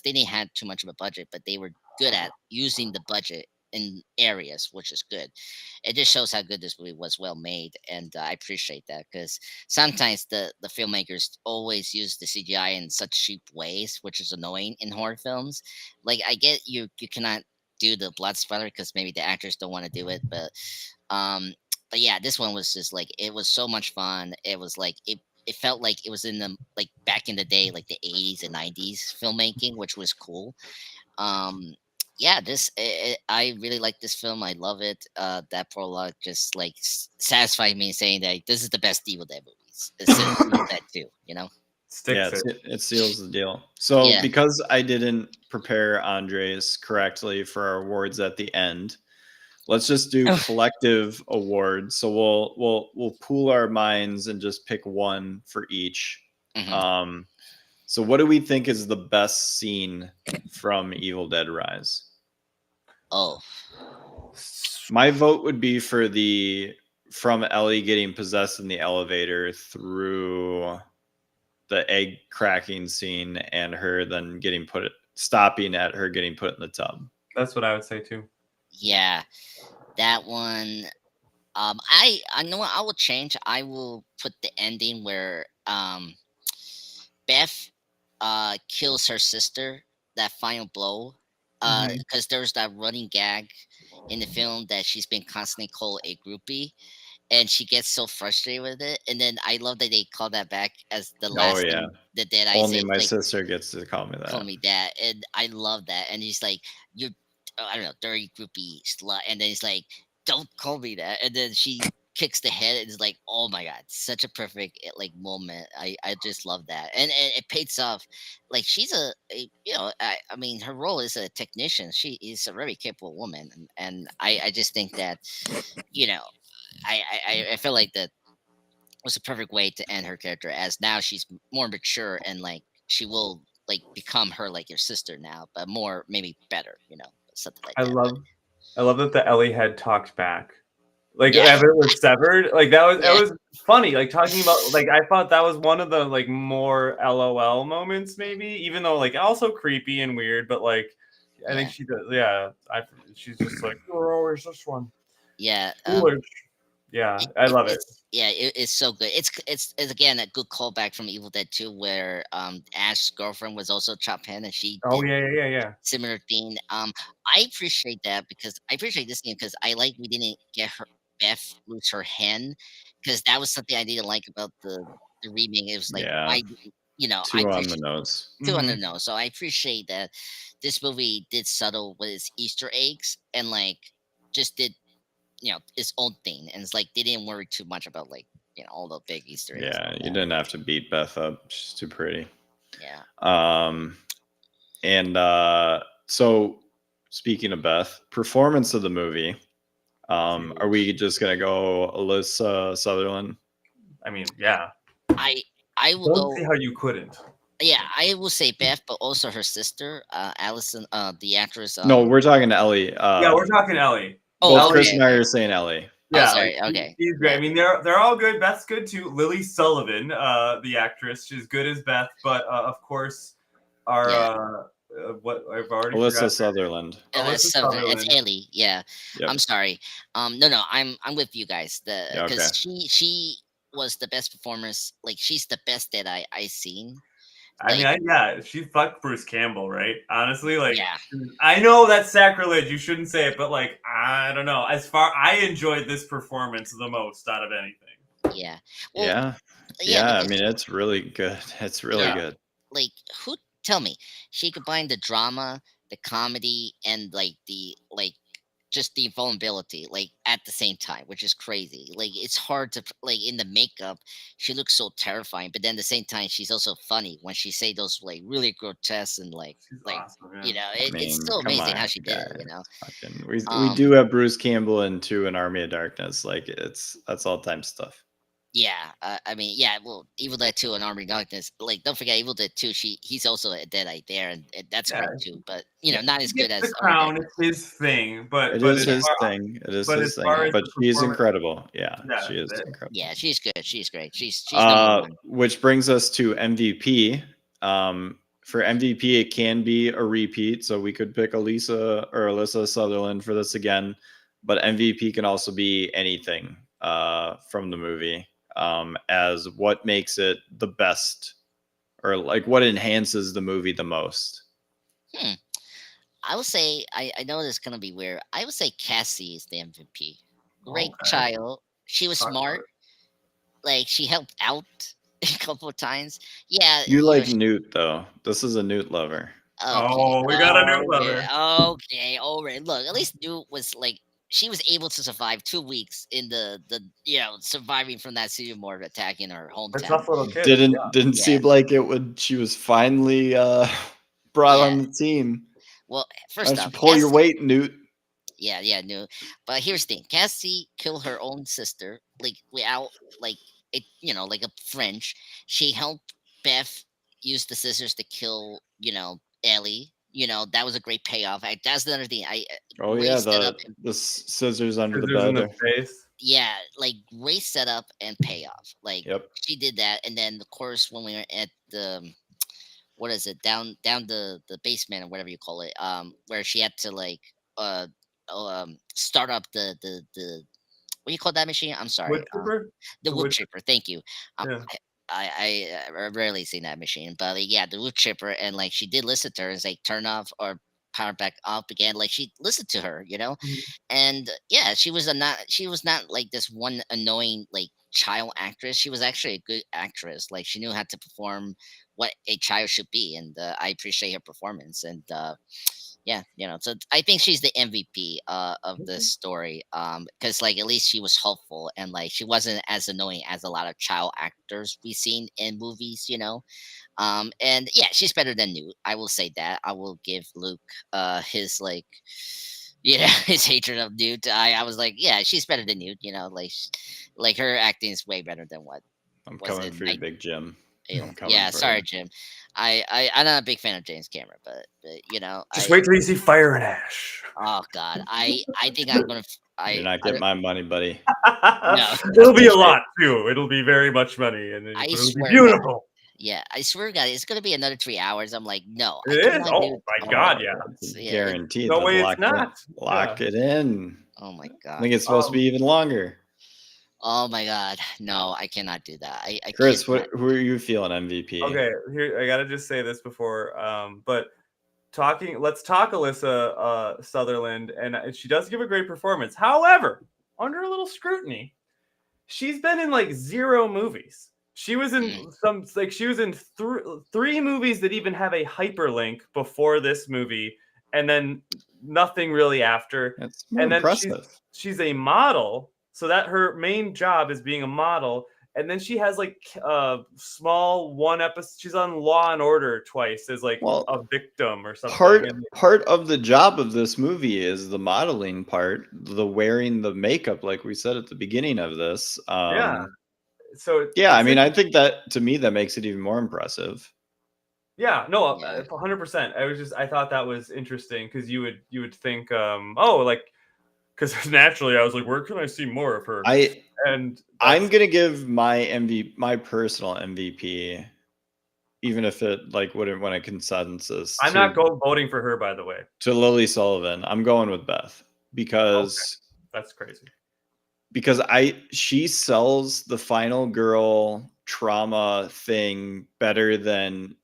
didn't have too much of a budget, but they were good at using the budget in areas, which is good. It just shows how good this movie was, well made, and I appreciate that, because sometimes the filmmakers always use the CGI in such cheap ways, which is annoying in horror films. Like I get you cannot do the blood splatter because maybe the actors don't want to do it. But yeah, this one was just like it was so much fun. It was like it felt like it was in the like back in the day, like the 80s and 90s filmmaking, which was cool. Um, yeah, I really like this film. I love it. That prologue just like satisfied me in saying that this is the best Evil Dead movies. Since Evil Dead 2, you know. Sticks Yeah, it. it seals the deal. So Yeah. because I didn't prepare Andres correctly for our awards at the end, let's just do collective awards. So we'll pool our minds and just pick one for each. Mhm. So what do we think is the best scene from Evil Dead Rise? Oh, My vote would be for from Ellie getting possessed in the elevator through the egg cracking scene and her then stopping at her getting put in the tub. That's what I would say too. yeah, that one. I know what I will change. I will put the ending where Beth kills her sister, that final blow. Because there's that running gag in the film that she's been constantly called a groupie, and she gets so frustrated with it. And then I love that they call that back as the Oh last yeah. thing that I Only say, my like, sister gets to call me call that. me that, and I love that. And he's like, "You're, I don't know, dirty groupie slut," and then he's like, "Don't call me that." And then she kicks the head, and it's like, "Oh my god, such a perfect like moment." I just love that, and it pays off. Like she's you know, I mean, her role is a technician. She is a very capable woman, and I just think that, you know, I feel like that was a perfect way to end her character, as now she's more mature and like she will like become her like your sister now, but more maybe better, you know, something like I that. But love that the Ellie head talked back. Like yeah, after it was severed, like that yeah, was funny. Like talking about, like I thought that was one of the like more LOL moments, maybe, even though like also creepy and weird, but like I think yeah, she does. Yeah, she's just like, you're always this one. yeah. Foolish. Yeah, I love it. It's so good. It's again a good callback from Evil Dead 2, where Ash's girlfriend was also chopped hand and she Oh did yeah. similar thing. I appreciate that because I appreciate this game because I like we didn't get her Beth lose her hen, because that was something I didn't like about the remake. It was like, Yeah. why, you know, I 2 on the appreciate nose. 200 no. So I appreciate that this movie did subtle with its Easter eggs and like just did, you know, its own thing, and it's like they didn't worry too much about like, you know, all the big Easter eggs. Yeah, And you all that. didn't have to beat Beth up. She's too pretty. Yeah. And so speaking of Beth, performance of the movie, are we just gonna go Alyssa Sutherland? I mean, yeah. I will Don't see go. how you couldn't. Yeah, I will say Beth, but also her sister, Allison, the actress. No, we're talking to Ellie. Yeah, we're talking Ellie. Oh, Both Chris okay, and I okay. are saying Ellie. Oh, Yeah, sorry. like, Okay. she's great. Yeah. I mean, they're all good. Beth's good too. Lily Sullivan, the actress, she's good as Beth. But of course, our Yeah. what I've already Alyssa forgotten. Sutherland. Alyssa It's Sutherland. Ellie. Yeah. Yep. I'm sorry. No, I'm with you guys. Yeah, Because okay. she was the best performance. Like she's the best that I seen. I Like, mean, yeah, she fucked Bruce Campbell, right? Honestly, like, yeah. I know that's sacrilege. You shouldn't say it, but like, I don't know. I enjoyed this performance the most out of anything. Yeah. Well, Yeah. yeah. Yeah, I Because mean it's really good. It's really Yeah. good. like who tell me she combined the drama, the comedy, and like the like just the vulnerability like at the same time, which is crazy. Like it's hard to like in the makeup she looks so terrifying, but then at the same time she's also funny when she say those like really grotesque and She's like awesome, you man. know, I it's mean, so come amazing on, how she did it, you know. guys. Fucking, we um do have Bruce Campbell in 2 in Army of Darkness. Like that's all time stuff. Yeah, I mean, yeah. Well, Evil Dead 2 and Army of Darkness. Like, don't forget Evil Dead 2. He's also a Deadite there, and that's Yeah, great too. But you know, Yeah. not he as good gets the as Army of crown. Darkness. It's his thing, but It but is as Yeah, his far thing. It is but his as far thing. as But the she's performance, incredible. Yeah, yeah, she is incredible. yeah. She's good. She's great. She's number one. Which brings us to MVP. For MVP, it can be a repeat, so we could pick Elisa or Alyssa Sutherland for this again. But MVP can also be anything from the movie, as what makes it the best, or like what enhances the movie the most. Hmm. I would say I know this is gonna be weird. I would say Cassie is the MVP. Great Okay. child. She was Talk about smart. it. Like she helped out a couple of times. Yeah, You you know. like Newt though. This is a Newt lover. Okay. Oh, we got a new Okay. lover. Okay. All right. Look, at least Newt was like she was able to survive 2 weeks in the surviving from that city mortar attack in her A hometown. tough little kid. Didn't Yeah. seem like it would. She was finally brought Yeah. on the team. Well, Why first don't you off, pull your weight, Newt? yeah, no. But here's the thing: Cassie killed her own sister, like without like it, like a French. She helped Beth use the scissors to kill, Ellie. That was a great payoff. That's another thing. Oh Great yeah, setup. the scissors under the Scissors in the bed. face. Yeah, like great setup and payoff. Like Yep. she did that, and then of course when we were at the what is it down the basement or whatever you call it, where she had to like uh start up the what do you call that machine? I'm sorry, Wood chipper. the The wood wood. chipper. Thank you. Um, Yeah. I rarely seen that machine, but yeah, the wood chipper, and like she did listen to her and say turn off or power back up again. Like she listened to her, Mhm. and yeah, she was not like this one annoying like child actress. She was actually a good actress. Like she knew how to perform what a child should be, and I appreciate her performance. And yeah, so I think she's the MVP of Okay. this story. Because like at least she was helpful and like she wasn't as annoying as a lot of child actors we've seen in movies. And yeah, she's better than Newt. I will say that. I will give Luke his like his hatred of Newt. I was like, yeah, she's better than Newt. Like her acting is way better than what I'm was coming in for you, Night. Big Jim. I'm coming Yeah, for sorry, you. Jim. I'm not a big fan of James Cameron, but Just wait till you see Fire and Ash. oh god, I think I'm gonna You're not I getting my money, buddy. no. It'll be a lot too. It'll be very much money, and I it'll be swear, beautiful. yeah, I swear, God, it's gonna be another 3 hours. I'm like, no, I It is. cannot do. Oh my God, yeah. Guaranteed. No Let's way, it's not. lock it in. Oh my I god. think it's supposed to be even longer. Oh my god. No, I cannot do that. I Chris, cannot. who are you feeling MVP? Okay, here I gotta just say this before, but let's talk Alyssa Sutherland, and she does give a great performance. However, under a little scrutiny, she's been in like 0 movies. She was in she was in three movies that even have a hyperlink before this movie, and then nothing really after. That's more And then impressive. she's a model, so that her main job is being a model. And then she has like a small one episode. She's on Law and Order twice as like a victim or something. Part of the job of this movie is the modeling part, the wearing the makeup, like we said at the beginning of this. Yeah. So yeah, I mean, I think that to me that makes it even more impressive. Yeah, no, 100%. I thought that was interesting because you would think, because naturally I was like, where can I see more of her? I'm gonna give my personal MVP, even if it like wouldn't win a consensus. I'm not voting for her, by the way. To Lily Sullivan, I'm going with Beth because that's crazy. Because she sells the final girl trauma thing better than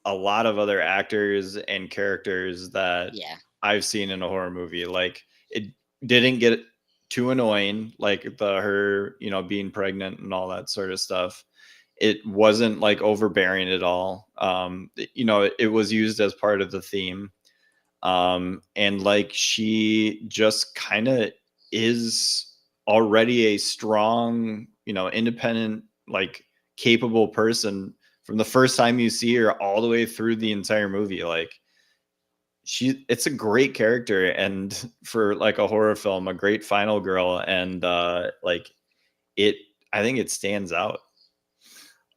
a lot of other actors and characters that I've seen in a horror movie. Like it didn't get too annoying, like her, being pregnant and all that sort of stuff. It wasn't like overbearing at all. It was used as part of the theme. And like she just kind of is already a strong, independent, like capable person from the first time you see her all the way through the entire movie. Like it's a great character, and for like a horror film, a great final girl, and I think it stands out.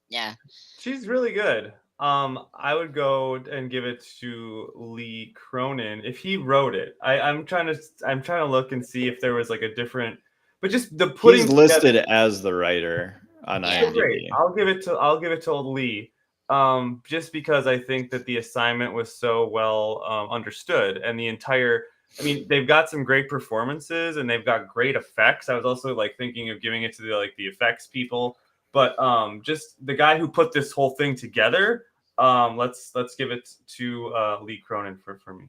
Yeah, she's really good. I would go and give it to Lee Cronin if he wrote it. I'm trying to look and see if there was like a different, but just the putting. He's listed as the writer on IMDb. Great. I'll give it to Lee, just because I think that the assignment was so well understood, and the entire. I mean, they've got some great performances and they've got great effects. I was also like thinking of giving it to the effects people. But just the guy who put this whole thing together, let's give it to Lee Cronin for me.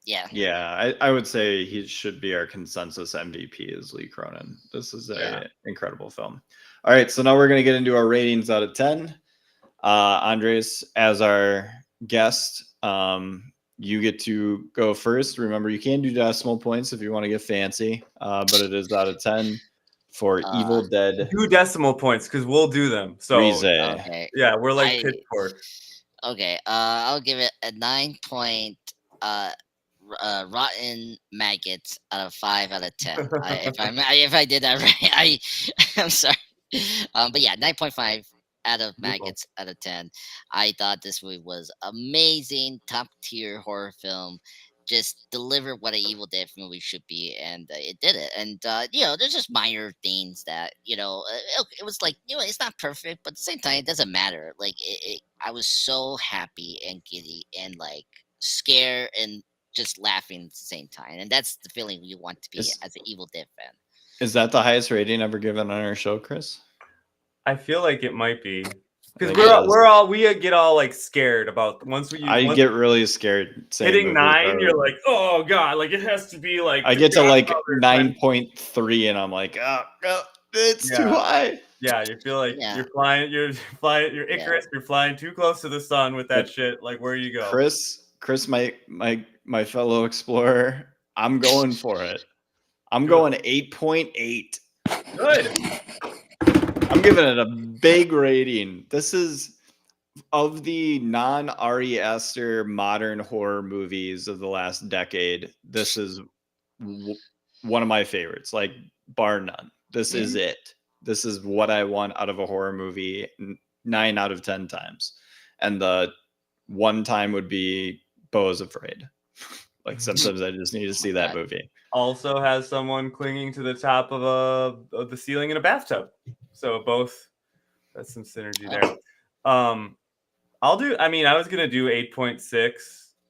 Yeah. Yeah, I would say he should be our consensus MVP is Lee Cronin. This is a incredible film. All right, so now we're going to get into our ratings out of 10. Andres, as our guest, you get to go first. Remember, you can do decimal points if you want to get fancy, but it is out of 10 for Evil Dead. 2 decimal points because we'll do them. So Okay. yeah, we're like Pitchfork. Okay. I'll give it a 9 point. Rotten maggots out of 5 out of 10. If I did that right, I'm sorry. But yeah, 9.5 out of maggots out of 10. I thought this movie was amazing, top tier horror film. Just delivered what an Evil Dead movie should be, and it did it. And there's just minor things that it was like it's not perfect, but at the same time, it doesn't matter. Like I was so happy and giddy and like scared and just laughing at the same time, and that's the feeling you want to be as an Evil Dead fan. Is that the highest rating ever given on our show, Chris? I feel like it might be because we get all like scared about once get really scared hitting 9. You're like, oh god, like it has to be like I get to like 9.3 and I'm like, oh, it's too high. Yeah, you feel like you're flying, you're Icarus, you're flying too close to the sun with that shit. Like, where you go, Chris, my fellow explorer, I'm going for it. I'm going 8.8. Good. I'm giving it a big rating. This is of the non-Ari Aster modern horror movies of the last decade. This is one of my favorites, like bar none. This is it. This is what I want out of a horror movie 9 out of 10 times. And the one time would be Beau's Afraid. Like sometimes I just need to see that movie. Also has someone clinging to the top of the ceiling in a bathtub. So both, that's some synergy there. I was gonna do 8.6.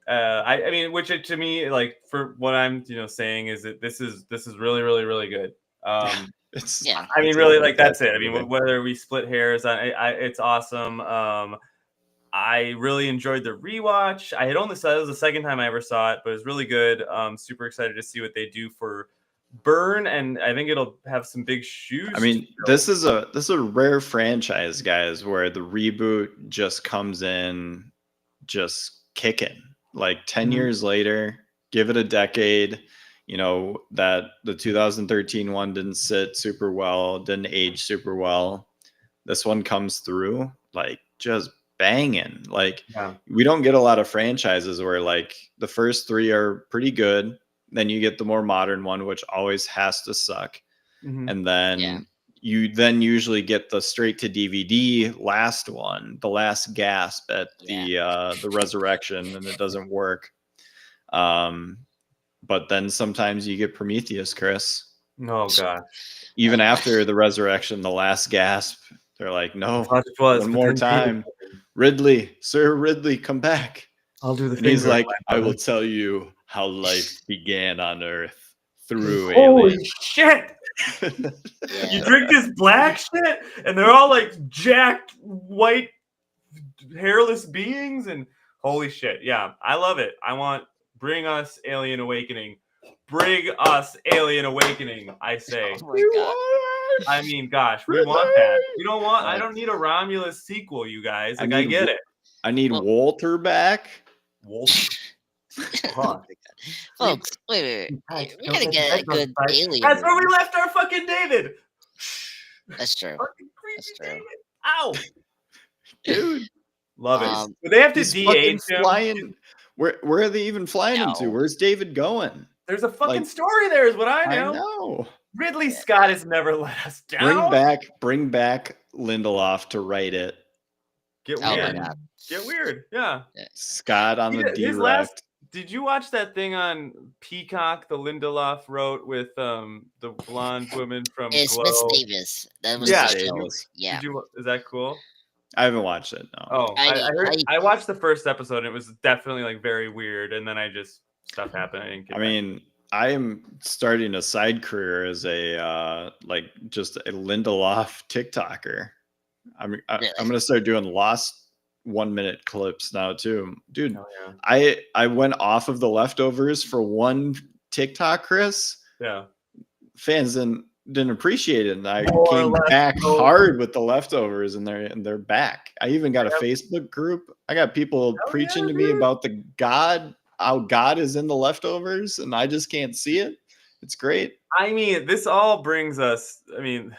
I mean, which to me, like for what I'm saying is that this is really really really good. I mean, really, like that's it. I mean, whether we split hairs, it's awesome. I really enjoyed the rewatch. I had only saw it was the second time I ever saw it, but it was really good. Super excited to see what they do for Burn, and I think it'll have some big shoes. I mean, this is a rare franchise, guys, where the reboot just comes in just kicking. Like 10 years later, give it a decade. That the 2013 one didn't sit super well, didn't age super well. This one comes through like just banging. Like we don't get a lot of franchises where like the first 3 are pretty good. Then you get the more modern one, which always has to suck. And then you usually get the straight to DVD last one, the last gasp at the resurrection, and it doesn't work. But then sometimes you get Prometheus, Chris. Oh gosh. Even after the resurrection, the last gasp, they're like, no, one more time. Ridley, Sir Ridley, come back. I'll do the thing. He's like, I will tell you how life began on Earth through Holy aliens. Shit! You drink this black shit, and they're all like jacked, white, hairless beings, and holy shit. Yeah, I love it. I want Bring Us Alien Awakening. Bring us Alien Awakening, I say. Oh my God. I mean, gosh, we want that. We don't want. I don't need a Romulus sequel, you guys. Like, I get it. I need Walter back. Walter. Folks, wait. We're gonna get a good alien. That's where we left our fucking David. That's true. Fucking creepy That's true. David. Ow, Dude, love it. Do they have to de-age him? Flying. Where are they even flying him to? Where's David going? There's a fucking story there, is what I know. I know. Ridley Scott has never let us down. Bring back Lindelof to write it. Get weird. Get weird. Yeah. Scott on the direct. Did you watch that thing on Peacock the Lindelof wrote with the blonde woman from It's Glow? Miss Davis. That was Yeah. Is that cool? I haven't watched it. No. Oh, I watched the first episode and it was definitely like very weird, and then stuff happened. I am starting a side career as a just a Lindelof TikToker. I'm gonna start doing lost 1-minute clips now too, dude. Oh, yeah. I went off of The Leftovers for one TikTok, Chris. Yeah. Fans didn't appreciate it, and I More came back Leftovers. hard with The Leftovers, and they're back. I even got a Yep. Facebook group. I got people Hell preaching yeah, to me dude. about how God is in The Leftovers, and I just can't see it. It's great. I mean, this all brings us, I mean,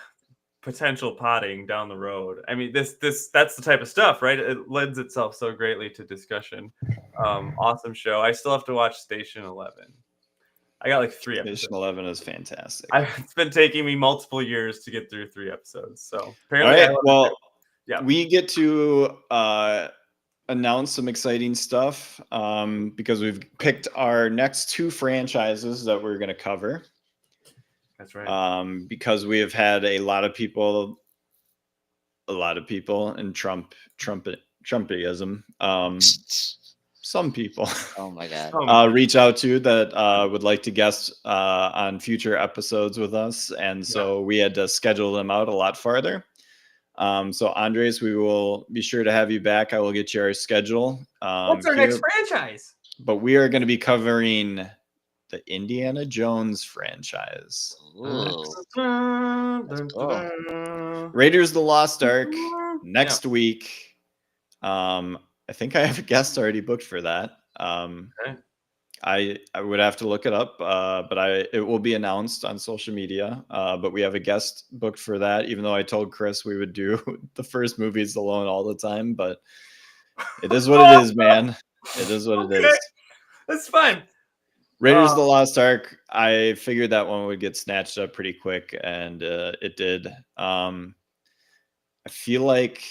potential potting down the road. I mean, that's the type of stuff, right? It lends itself so greatly to discussion. Awesome show. I still have to watch Station 11. I got like 3 episodes. Station 11 is fantastic. It's been taking me multiple years to get through 3 episodes. So All apparently, right. Well, yeah, we get to announce some exciting stuff because we've picked our next 2 franchises that we're going to cover. that's right. Because we have had a lot of people in Trumpism. Some people Oh my god. reach out to that would like to guest on future episodes with us, and so we had to schedule them out a lot farther. So Andres, we will be sure to have you back. I will get you our schedule. What's our next franchise? But we are going to be covering the Indiana Jones franchise. Raiders of the Lost Ark next week. I think I have a guest already booked for that. Okay. I would have to look it up, but it will be announced on social media. But we have a guest booked for that, even though I told Chris we would do the first movies alone all the time. But it is what it is, man. It is what it is. That's fine. Raiders of the Lost Ark, I figured that one would get snatched up pretty quick, and it did. I feel like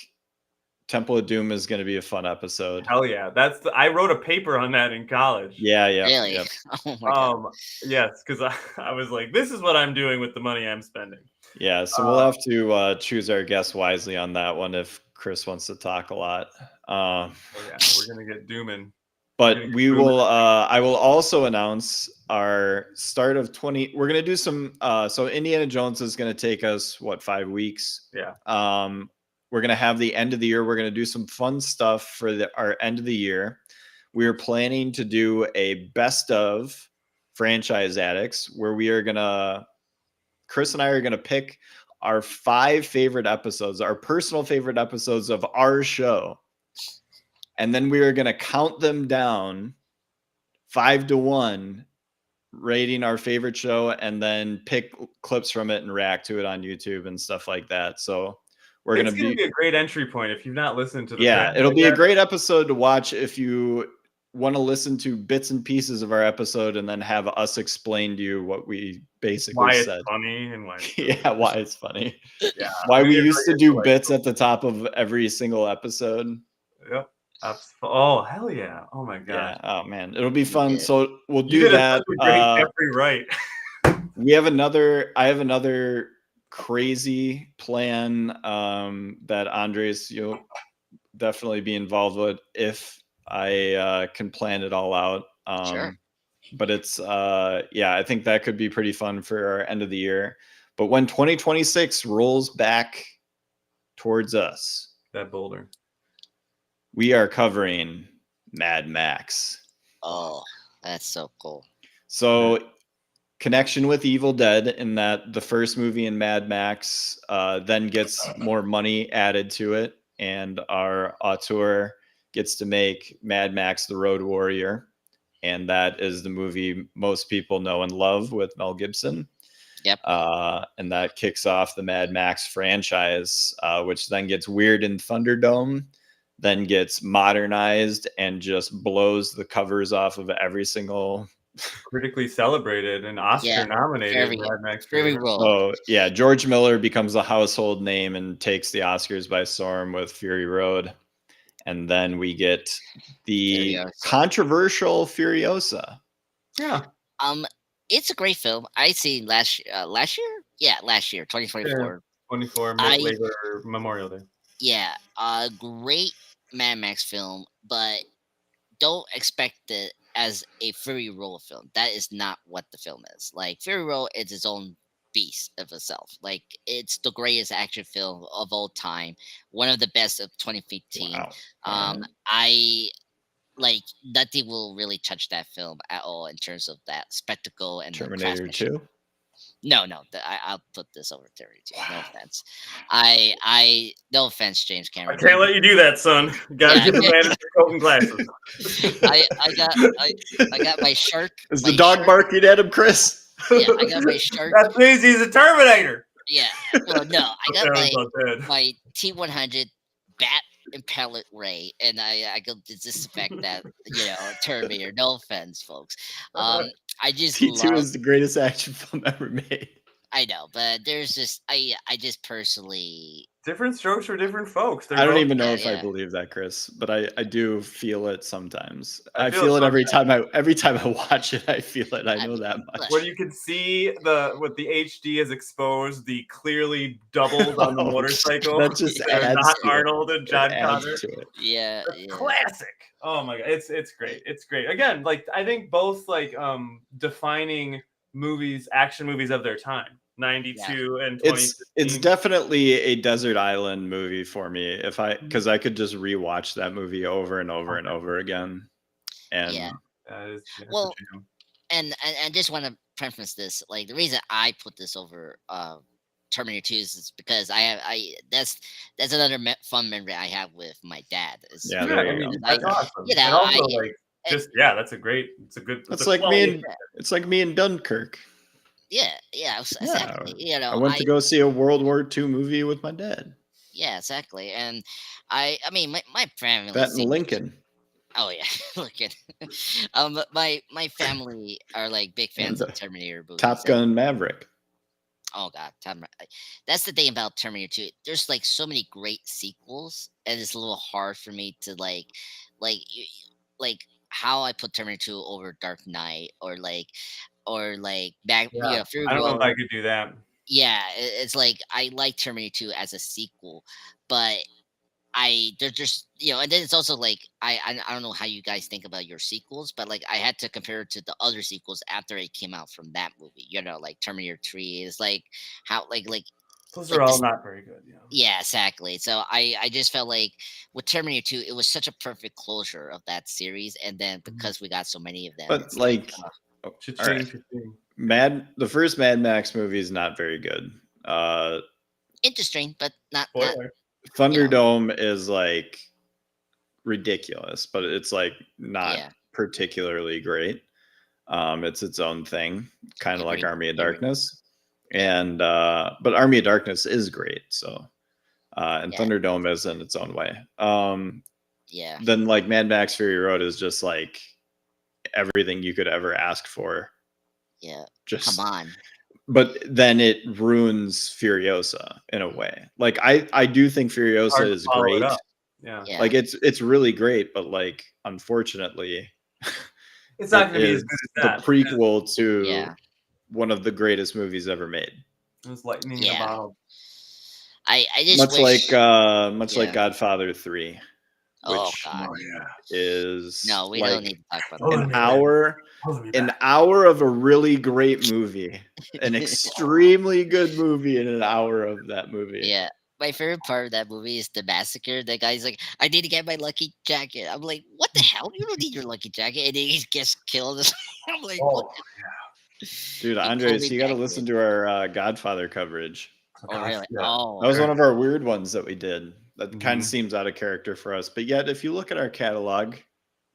Temple of Doom is going to be a fun episode. Hell yeah. I wrote a paper on that in college. Yeah. Really? Yep. Oh my god. Yes, because I was like, this is what I'm doing with the money I'm spending. Yeah, so we'll have to choose our guests wisely on that one if Chris wants to talk a lot. Yeah, we're going to get dooming. But we will. I will also announce our start of 20. We're gonna do some. So Indiana Jones is gonna take us 5 weeks. Yeah. We're gonna have the end of the year. We're gonna do some fun stuff for our end of the year. We are planning to do a best of franchise addicts, where Chris and I are gonna pick our 5 favorite episodes, our personal favorite episodes of our show. And then we are going to count them down 5-1, rating our favorite show, and then pick clips from it and react to it on YouTube and stuff like that. So it's going to be a great entry point if you've not listened to the it'll be a great episode to watch if you want to listen to bits and pieces of our episode and then have us explain to you what we basically said. Why it's funny and why why it's funny. Yeah. Why we used to do bits at the top of every single episode. Yep. Oh hell yeah! Oh my god! Yeah. Oh man, it'll be fun. So we'll do that. Jeffrey Wright. I have another crazy plan that Andres, you'll definitely be involved with if I can plan it all out. Sure. But it's I think that could be pretty fun for our end of the year. But when 2026 rolls back towards us, that boulder, we are covering Mad Max. Oh, that's so cool. So connection with Evil Dead in that the first movie in Mad Max then gets more money added to it, and our auteur gets to make Mad Max the Road Warrior, and that is the movie most people know and love with Mel Gibson. Yep. And that kicks off the Mad Max franchise, which then gets weird in Thunderdome, then gets modernized and just blows the covers off of every single critically celebrated and Oscar nominated Mad Max Fury Road. So yeah, George Miller becomes a household name and takes the Oscars by storm with Fury Road. And then we get the controversial Furiosa. Yeah. It's a great film. I seen last year. Yeah, last year, 2024. 24 later Memorial Day. Yeah, a great Mad Max film, but don't expect it as a Fury Road film. That is not what the film is. Like Fury Road is its own beast of itself. Like it's the greatest action film of all time, one of the best of 2015. Wow. I like nothing will really touch that film at all in terms of that spectacle and the Terminator craftsmanship. 2. No, I'll put this over Terry too. No Wow. offense. No offense, James I Cameron. can't let you do that, son. You gotta Yeah, give the man his coat and glasses. I got my shark. Is my the dog shark- barking at him, Chris? Yeah, I got my shark. That means he's a Terminator. Yeah. Well, no, I got That was not dead. my T100 bat impellent ray, and I go to disinfect that, Terminator. No offense, folks. I just T2 love. is the greatest action film ever made. I know, but there's just I just personally. Different strokes for different folks. I don't even know Yeah, if I yeah. believe that, Chris, but I do feel it sometimes. I I feel feel it it every time I watch it. I feel it. I know that much. When you can see what the HD has exposed, the clearly doubled on the Oh, motorcycle. that just They're adds not to it. Arnold and It John adds Connor. to it. Yeah, That's yeah. classic. Oh my god, it's great. It's great. Again, like I think both like defining movies, action movies of their time. 92 and 2015. It's definitely a desert island movie for me. Because I could just rewatch that movie over and over and over again. And Yeah. That's Well, a jam. and I just want to preface this. Like the reason I put this over Terminator 2 is because that's another fun memory I have with my dad. Yeah, there you go. That's awesome. You know, and also, that's a good. It's like me and Dunkirk. Yeah, exactly. I went to go see a World War II movie with my dad. Yeah, exactly. And I mean, my family. That and Lincoln. Oh yeah, Lincoln. My family are like big fans of Terminator movies. Top Gun Maverick. Oh god, that's the thing about Terminator 2. There's like so many great sequels, and it's a little hard for me to like how I put Terminator 2 over Dark Knight or back. Yeah, Fury I don't know if Road. I could do that. Yeah, it's like I like Terminator 2 as a sequel, but they're just and then it's also like I don't know how you guys think about your sequels, but like I had to compare it to the other sequels after it came out from that movie. Like Terminator 3 is like how like those are all not very good. Yeah, exactly. So I just felt like with Terminator 2, it was such a perfect closure of that series, and then because we got so many of them, but it's like all right. The first Mad Max movie is not very good. Interesting, but not. Thunderdome is like ridiculous, but it's like not particularly great. It's its own thing, kind of like Army of Darkness, and but Army of Darkness is great. So, and Thunderdome is in its own way. Then like Mad Max Fury Road is just like everything you could ever ask for. Yeah, just come on. But then it ruins Furiosa in a way. Like I do think Furiosa is great. Yeah. Like it's really great, but like unfortunately, it's not going to be as good as that. The prequel to one of the greatest movies ever made. It was lightning in a bottle. I just much like Godfather 3. Which is no, we don't need to talk about that. An hour of a really great movie, an extremely good movie, and an hour of that movie. Yeah, my favorite part of that movie is the massacre. The guy's like, "I need to get my lucky jacket." I'm like, "What the hell? You don't need your lucky jacket," and then he gets killed. I'm like, "What?" Dude, Andres, you got to listen to our Godfather coverage. Oh, really? Yeah. That was one of our weird ones that we did. That kind of seems out of character for us, but yet if you look at our catalog,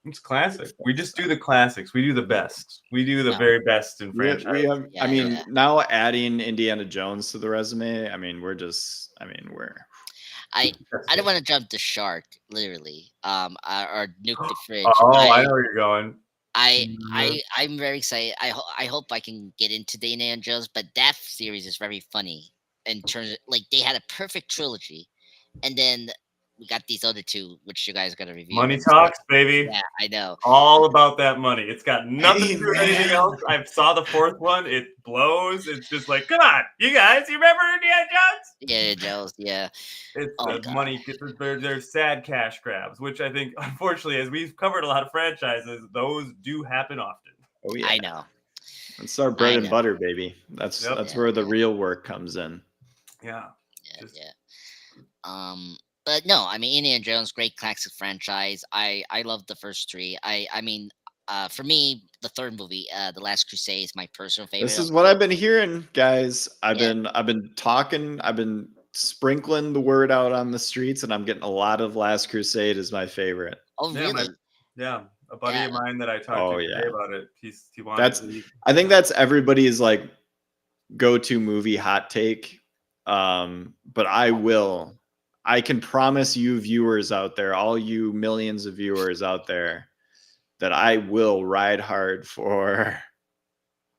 it's classic. We just do the classics. We do the best. We do the very best in franchise. Now adding Indiana Jones to the resume. I don't want to jump the shark, literally. Or nuke the fridge. Oh, I know where you're going. I'm very excited. I hope I can get into the Indiana Jones, but that series is very funny in terms of like they had a perfect trilogy. And then we got these other two, which you guys are going to review. Money talks, baby. Yeah, I know. All about that money. It's got nothing to do with anything else. I saw the fourth one. It blows. It's just like, come on, you guys. You remember Indiana Jones? Yeah, Jones. Yeah. It's money. They're sad cash grabs, which I think, unfortunately, as we've covered a lot of franchises, those do happen often. Oh, yeah. I know. It's our bread and butter, baby. That's where the real work comes in. Yeah. But no, I mean, Indiana Jones, great classic franchise. I love the first three. I mean, for me, the third movie, The Last Crusade, is my personal favorite. This is what I've been hearing, guys. I've been talking. I've been sprinkling the word out on the streets, and I'm getting a lot of Last Crusade is my favorite. Oh, really? A buddy of mine that I talked to today about it. He wanted. I think that's everybody's like go-to movie hot take. But I can promise you, viewers out there, all you millions of viewers out there, that I will ride hard for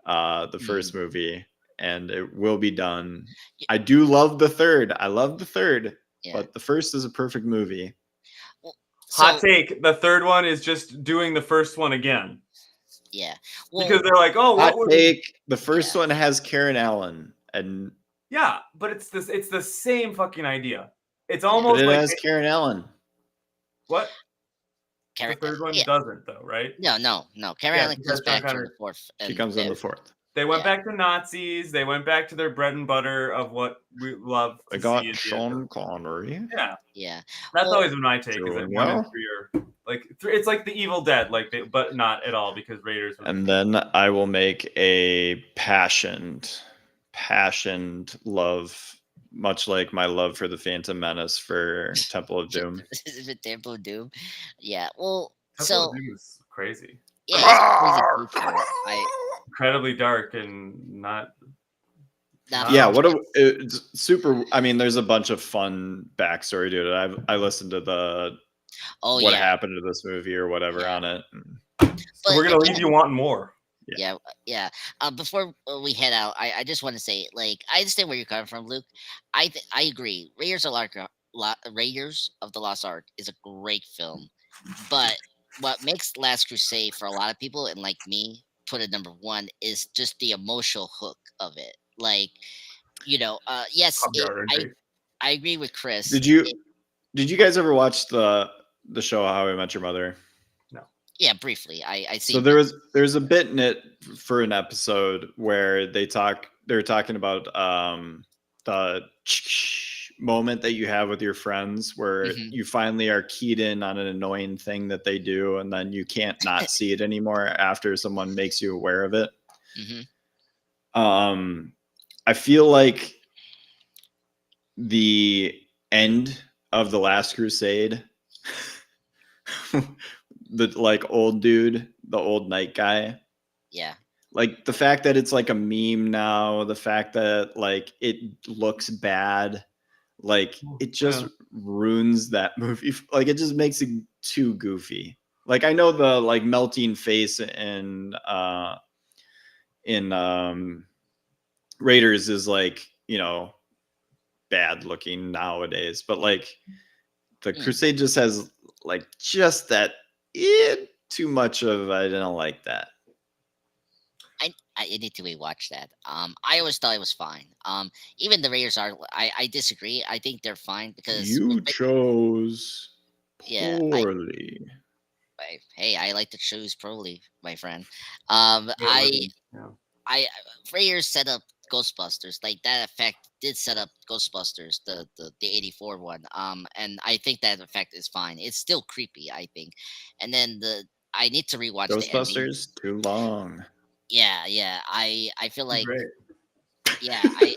the first movie, and it will be done. I do love the third. But the first is a perfect movie. Hot take: the third one is just doing the first one again. Yeah, because they're like, oh, hot take. The first one has Karen Allen, and but it's the same fucking idea. It's almost but it like has Karen Allen. What? The third one doesn't, though, right? No. Karen Allen comes back in the fourth. She comes in the fourth. They went back to Nazis. They went back to their bread and butter of what we love. They got Sean Connery. Yeah. That's always my take. Is that 1 and 3 are like it's like the Evil Dead, but not at all because Raiders. And then I will make a passioned love, much like my love for the Phantom Menace for Temple of Doom. Temple of Doom. Yeah. Well, Temple of Doom is crazy. Yeah, it's crazy. Incredibly dark and not. It's super. I mean, there's a bunch of fun backstory to it. I listened to the what happened to this movie or whatever on it. So we're gonna leave you wanting more. Yeah. Before we head out, I just want to say, like, I understand where you're coming from, Luke. I agree. Raiders of the Lost Ark is a great film, but what makes Last Crusade for a lot of people, and like me, put it number one, is just the emotional hook of it. Like, yes, I agree with Chris. Did you guys ever watch the show How I Met Your Mother? No. Yeah, briefly. I see. So there's a bit in it for an episode where they're talking about the moment that you have with your friends where you finally are keyed in on an annoying thing that they do, and then you can't not see it anymore after someone makes you aware of it. I feel like the end of The Last Crusade, the like old dude, the old night guy. Yeah. Like the fact that it's like a meme now, the fact that like it looks bad, like it just ruins that movie. Like it just makes it too goofy. Like I know the like melting face in Raiders is like, bad looking nowadays, but like the Crusade just has like just that too much of I don't like that. I need to rewatch that. I always thought it was fine. Even the Raiders are. I disagree. I think they're fine because you chose poorly. Hey, I like to choose poorly, my friend. Raiders set up Ghostbusters. Like that effect did set up Ghostbusters, the 84 one. And I think that effect is fine. It's still creepy, I think. And then I need to rewatch Ghostbusters too long. Yeah. I feel like great. Yeah, okay,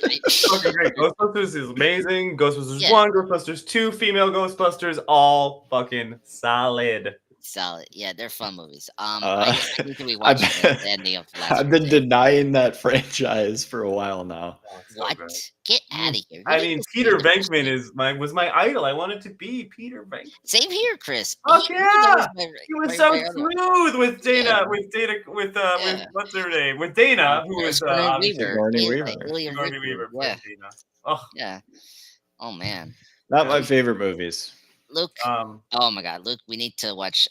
great. Ghostbusters is amazing. Ghostbusters 1, Ghostbusters 2, female Ghostbusters, all fucking solid. Yeah, they're fun movies. I need to rewatch the ending of Last I've been denying that franchise for a while now. What? Get out of here! I mean, Peter Venkman was my idol. I wanted to be Peter Venkman. Same here, Chris. Oh yeah, he was so smooth with Dana. With what's her name? With Dana, who was Sigourney Weaver. Sigourney Weaver. Yeah. Dana. Oh yeah. Oh man. Not my favorite movies. Luke, oh my God, Luke, we need to watch.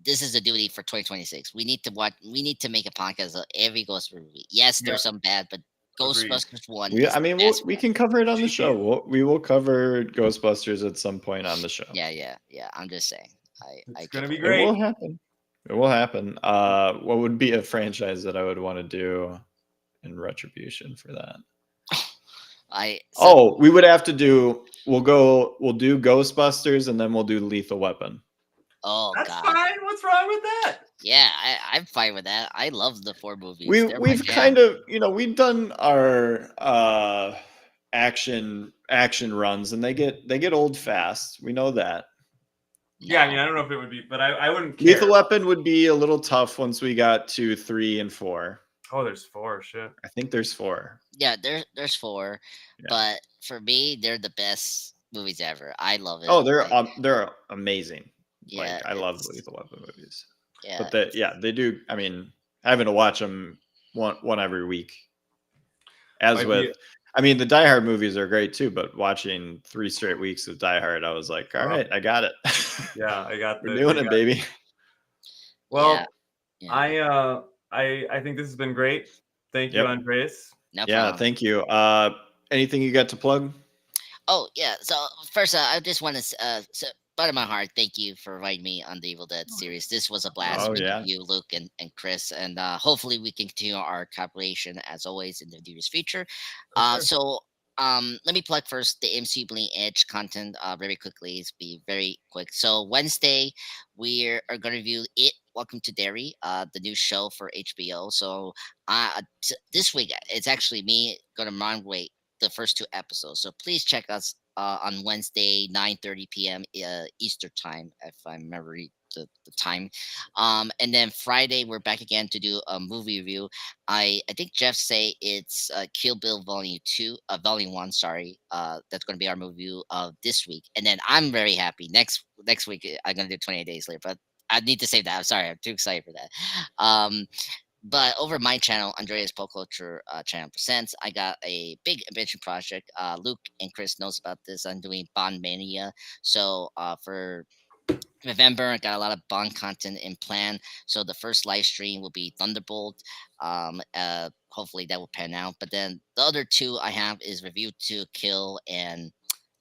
This is a duty for 2026. We need to watch. We need to make a podcast of every Ghostbusters movie. Yes, there's some bad, but Ghostbusters 1. We can cover it on the show. We will cover Ghostbusters at some point on the show. Yeah. I'm just saying. It's gonna be great. It will happen. It will happen. What would be a franchise that I would want to do in retribution for that? We would have to do. We'll do Ghostbusters, and then we'll do Lethal Weapon. Oh, that's God. fine. What's wrong with that? Yeah, I'm fine with that. I love the 4 movies. We've kind of, we've done our action runs, and they get old fast. We know that. No. Yeah, I mean, I don't know if it would be, but I wouldn't care. Lethal Weapon would be a little tough once we got to 3 and 4. Oh, there's 4. Shit. I think there's 4. Yeah, there's 4. Yeah. But for me, they're the best movies ever. I love it. Oh, they're amazing. Yeah, I love the Lethal Weapon movies. Yeah, but they do. I mean, having to watch them one every week. I mean, the Die Hard movies are great too, but watching 3 straight weeks of Die Hard, I was like, all right, I got it. Yeah, I got We're doing it, baby. Well, yeah. I think this has been great. Thank you, Andreas. No problem. Thank you. Anything you got to plug? Oh, yeah. So first, I just want to bottom of my heart, thank you for inviting me on the Evil Dead series. This was a blast with you, Luke, and Chris, and hopefully we can continue our collaboration as always in the near future. So let me plug first the MC Bleeding Edge content very quickly. It's be very quick. So Wednesday we are going to review It Welcome to Derry, the new show for HBO. So this week it's actually me going to moderate the first 2 episodes. So please check us on Wednesday, 9:30 p.m. Eastern time, if I remember the time. And then Friday we're back again to do a movie review. I think Jeff say it's Kill Bill Volume 1. Sorry, that's going to be our movie review of this week. And then I'm very happy next week I'm going to do 28 Days Later, but I need to save that. I'm sorry, I'm too excited for that. But over my channel, Andreas Pop Culture Channel Presents, I got a big ambition project. Luke and Chris knows about this. I'm doing Bond Mania. So for November, I got a lot of Bond content in plan. So the first live stream will be Thunderbolt. Hopefully that will pan out. But then the other 2 I have is Review to Kill and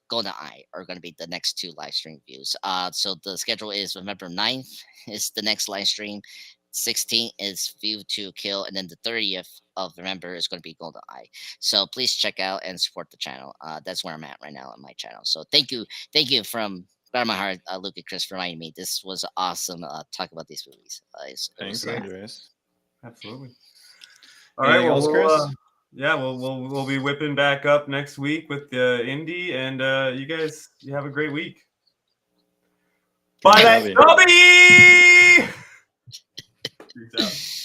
GoldenEye are going to be the next 2 live stream views. So the schedule is November 9th is the next live stream. 16th is View to Kill, and then the 30th of November is going to be GoldenEye. So please check out and support the channel. That's where I'm at right now on my channel. So thank you from bottom of my heart, Luke and Chris, for reminding me. This was awesome talk about these movies. Thanks, Andreas. Absolutely. All right, well, Chris? We'll be whipping back up next week with the indie, and you guys, you have a great week. Bye, Bobby. Peace out.